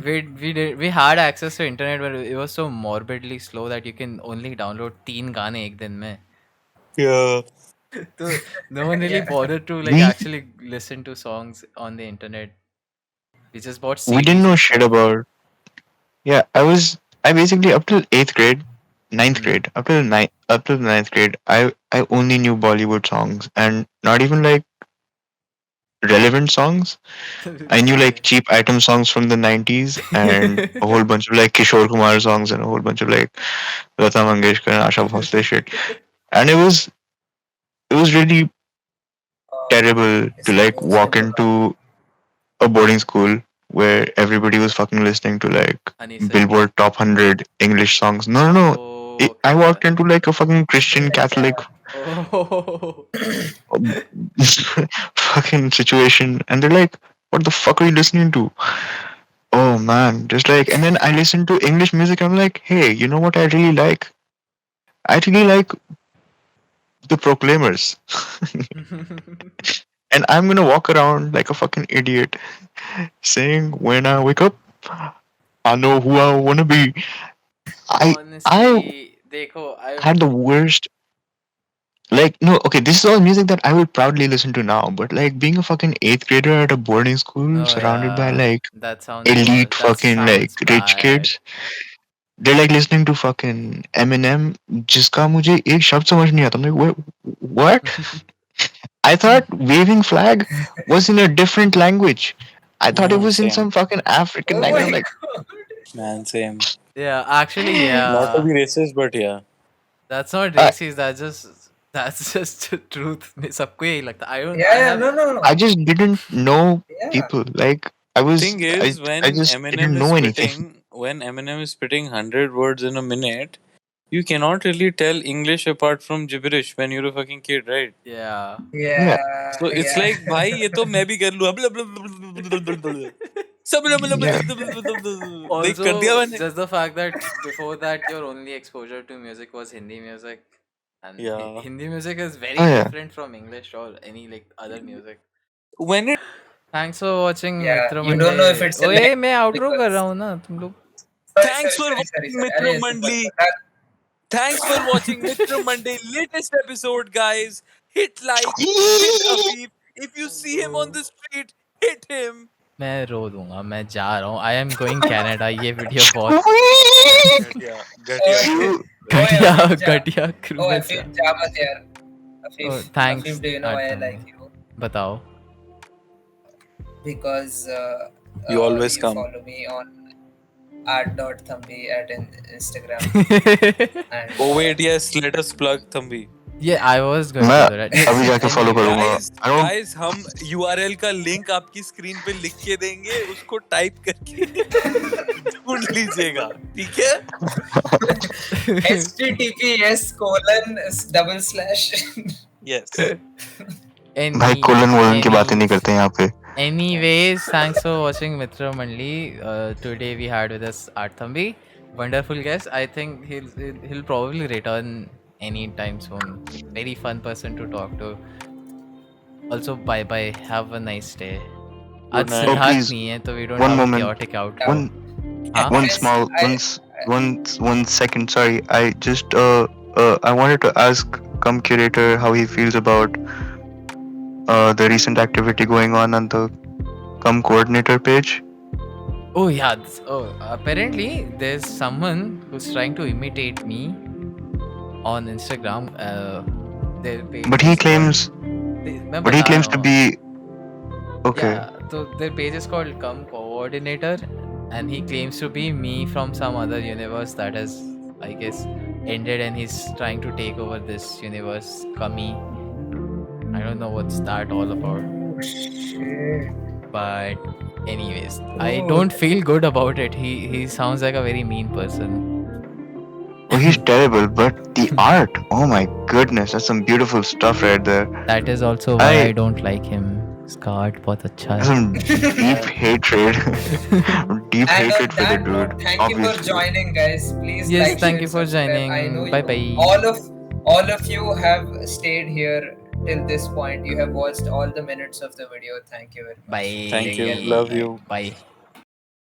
we had access to internet, but it was so morbidly slow that you can only download 3 गाने एक दिन में. Yeah. So no one really Yeah. bothered to like we actually listen to songs on the internet. We just bought CDs. we didn't know and shit stuff. about. Yeah, I basically up till 8th grade, ninth Mm. grade, up till ninth grade, I only knew Bollywood songs and not even like relevant songs. I knew like cheap item songs from the 90s and a whole bunch of like Kishore Kumar songs and a whole bunch of like Lata Mangeshkar and Asha Bhosle shit. And it was really terrible to इसके like दोस्त ने walk बोला. into a boarding school where everybody was fucking listening to like Honey Sir. Billboard Top 100 English songs. No. Oh, I okay. walked into like a fucking Christian Like, Catholic Oh. fucking situation, and they're like, "What the fuck are you listening to?" Oh man, just like, and then I listen to English music. I'm like, hey, you know what I really like? I really like the Proclaimers, and I'm gonna walk around like a fucking idiot, saying, "When I wake up, I know who I wanna be." I Honestly, देखो, I had the worst. Like, no, okay, this is all music that I would proudly listen to now, but like being a fucking eighth grader at a boarding school oh surrounded by yeah, like that sounds elite that fucking like sounds rich bad. kids, they're like listening to fucking Eminem, जिसका मुझे एक शब्द समझ नहीं आता. I'm like, what? I thought waving flag was in a different language. I thought it was in Same. some fucking African Oh language. I'm my like, God. Man, same. Yeah, actually, Not to yeah. be racist, but yeah. That's not I, racist. That's just the truth. सबको यही लगता. I don't. I Yeah, have. no. I just didn't know Yeah. people. Like, Thing is, when I just Eminem didn't is know anything. spitting 100 words in a minute, you cannot really tell English apart from gibberish when you're a fucking kid, right? Yeah. Yeah. So it's Yeah. like, भाई ये तो मैं भी कर लूँ सब Yeah. देख कर दिया Also, मैंने. just the fact that before that your only exposure to music was Hindi music, and Yeah. Hindi music is very Oh, yeah. different from English or any like other music. When it Thanks for watching Yeah, Mitra you don't know if Monday. it's a ओए language मैं outro कर because- रहा हूँ ना तुम लोग. Thanks for watching Mitra अरे, Mandli. super. Thanks for watching Mr. Monday latest episode, guys. Hit like, hit Afif. If you see him on the street, hit him. मैं रो दूंगा. मैं जा रहा हूँ. I am going Canada. ये video बहुत Ghatiya, ghatiya. घटिया Afif, जा. घटिया Oh, क्रूर Afif, जा मत यार. Afif, Oh, thanks, Afif, do you know why I Artam. like you? बताओ. Because You always come. follow me on art.thambi at Instagram. And Oh wait, yes, let us plug Thambi. Yeah, I was going मैं to do that. अभी जाके follow करूंगा. Guys, I don't. guys, हम URL का link आपकी screen पे लिख के देंगे, उसको टाइप करके ढूंढ लीजिएगा, ठीक है? https:// Yes. भाई कोलन वोलन की बातें नहीं करते यहाँ पे. Anyways, thanks for watching Mitra Mandli. Today we had with us Arthambi, wonderful guest. I think he'll probably return anytime soon. Very fun person to talk to. Also, bye bye. Have a nice day. आज night. Siddharth please, नहीं है, तो we don't one have a moment. chaotic out. One हाँ? one Yes, small one second. Sorry, I just I wanted to ask curator how he feels about the recent activity going on the coordinator page. Oh yeah. Apparently there's someone who's trying to imitate me on Instagram. Their page But he is claims called- मैं but he बता claims रहा to हूँ. be okay. Yeah, so their page is called Come Coordinator, and he claims to be me from some other universe that has, I guess, ended, and he's trying to take over this universe. Kami. I don't know what's that all about. But anyways, I Oh. don't feel good about it. He sounds like a very mean person. Oh, he's terrible, but the art, oh my goodness, that's some beautiful stuff right there. That is also why I I- don't like him. उसका art बहुत अच्छा That's है. some deep hatred. Deep And on hatred for the that dude. note, thank you for obviously. joining, guys. Please Yes, like, thank share, you for subscribe. joining. I know Bye you, bye. all of you have stayed here till this point. You have watched all the minutes of the video. Thank you very much. Bye. Thank you. Take care. Love you. Bye.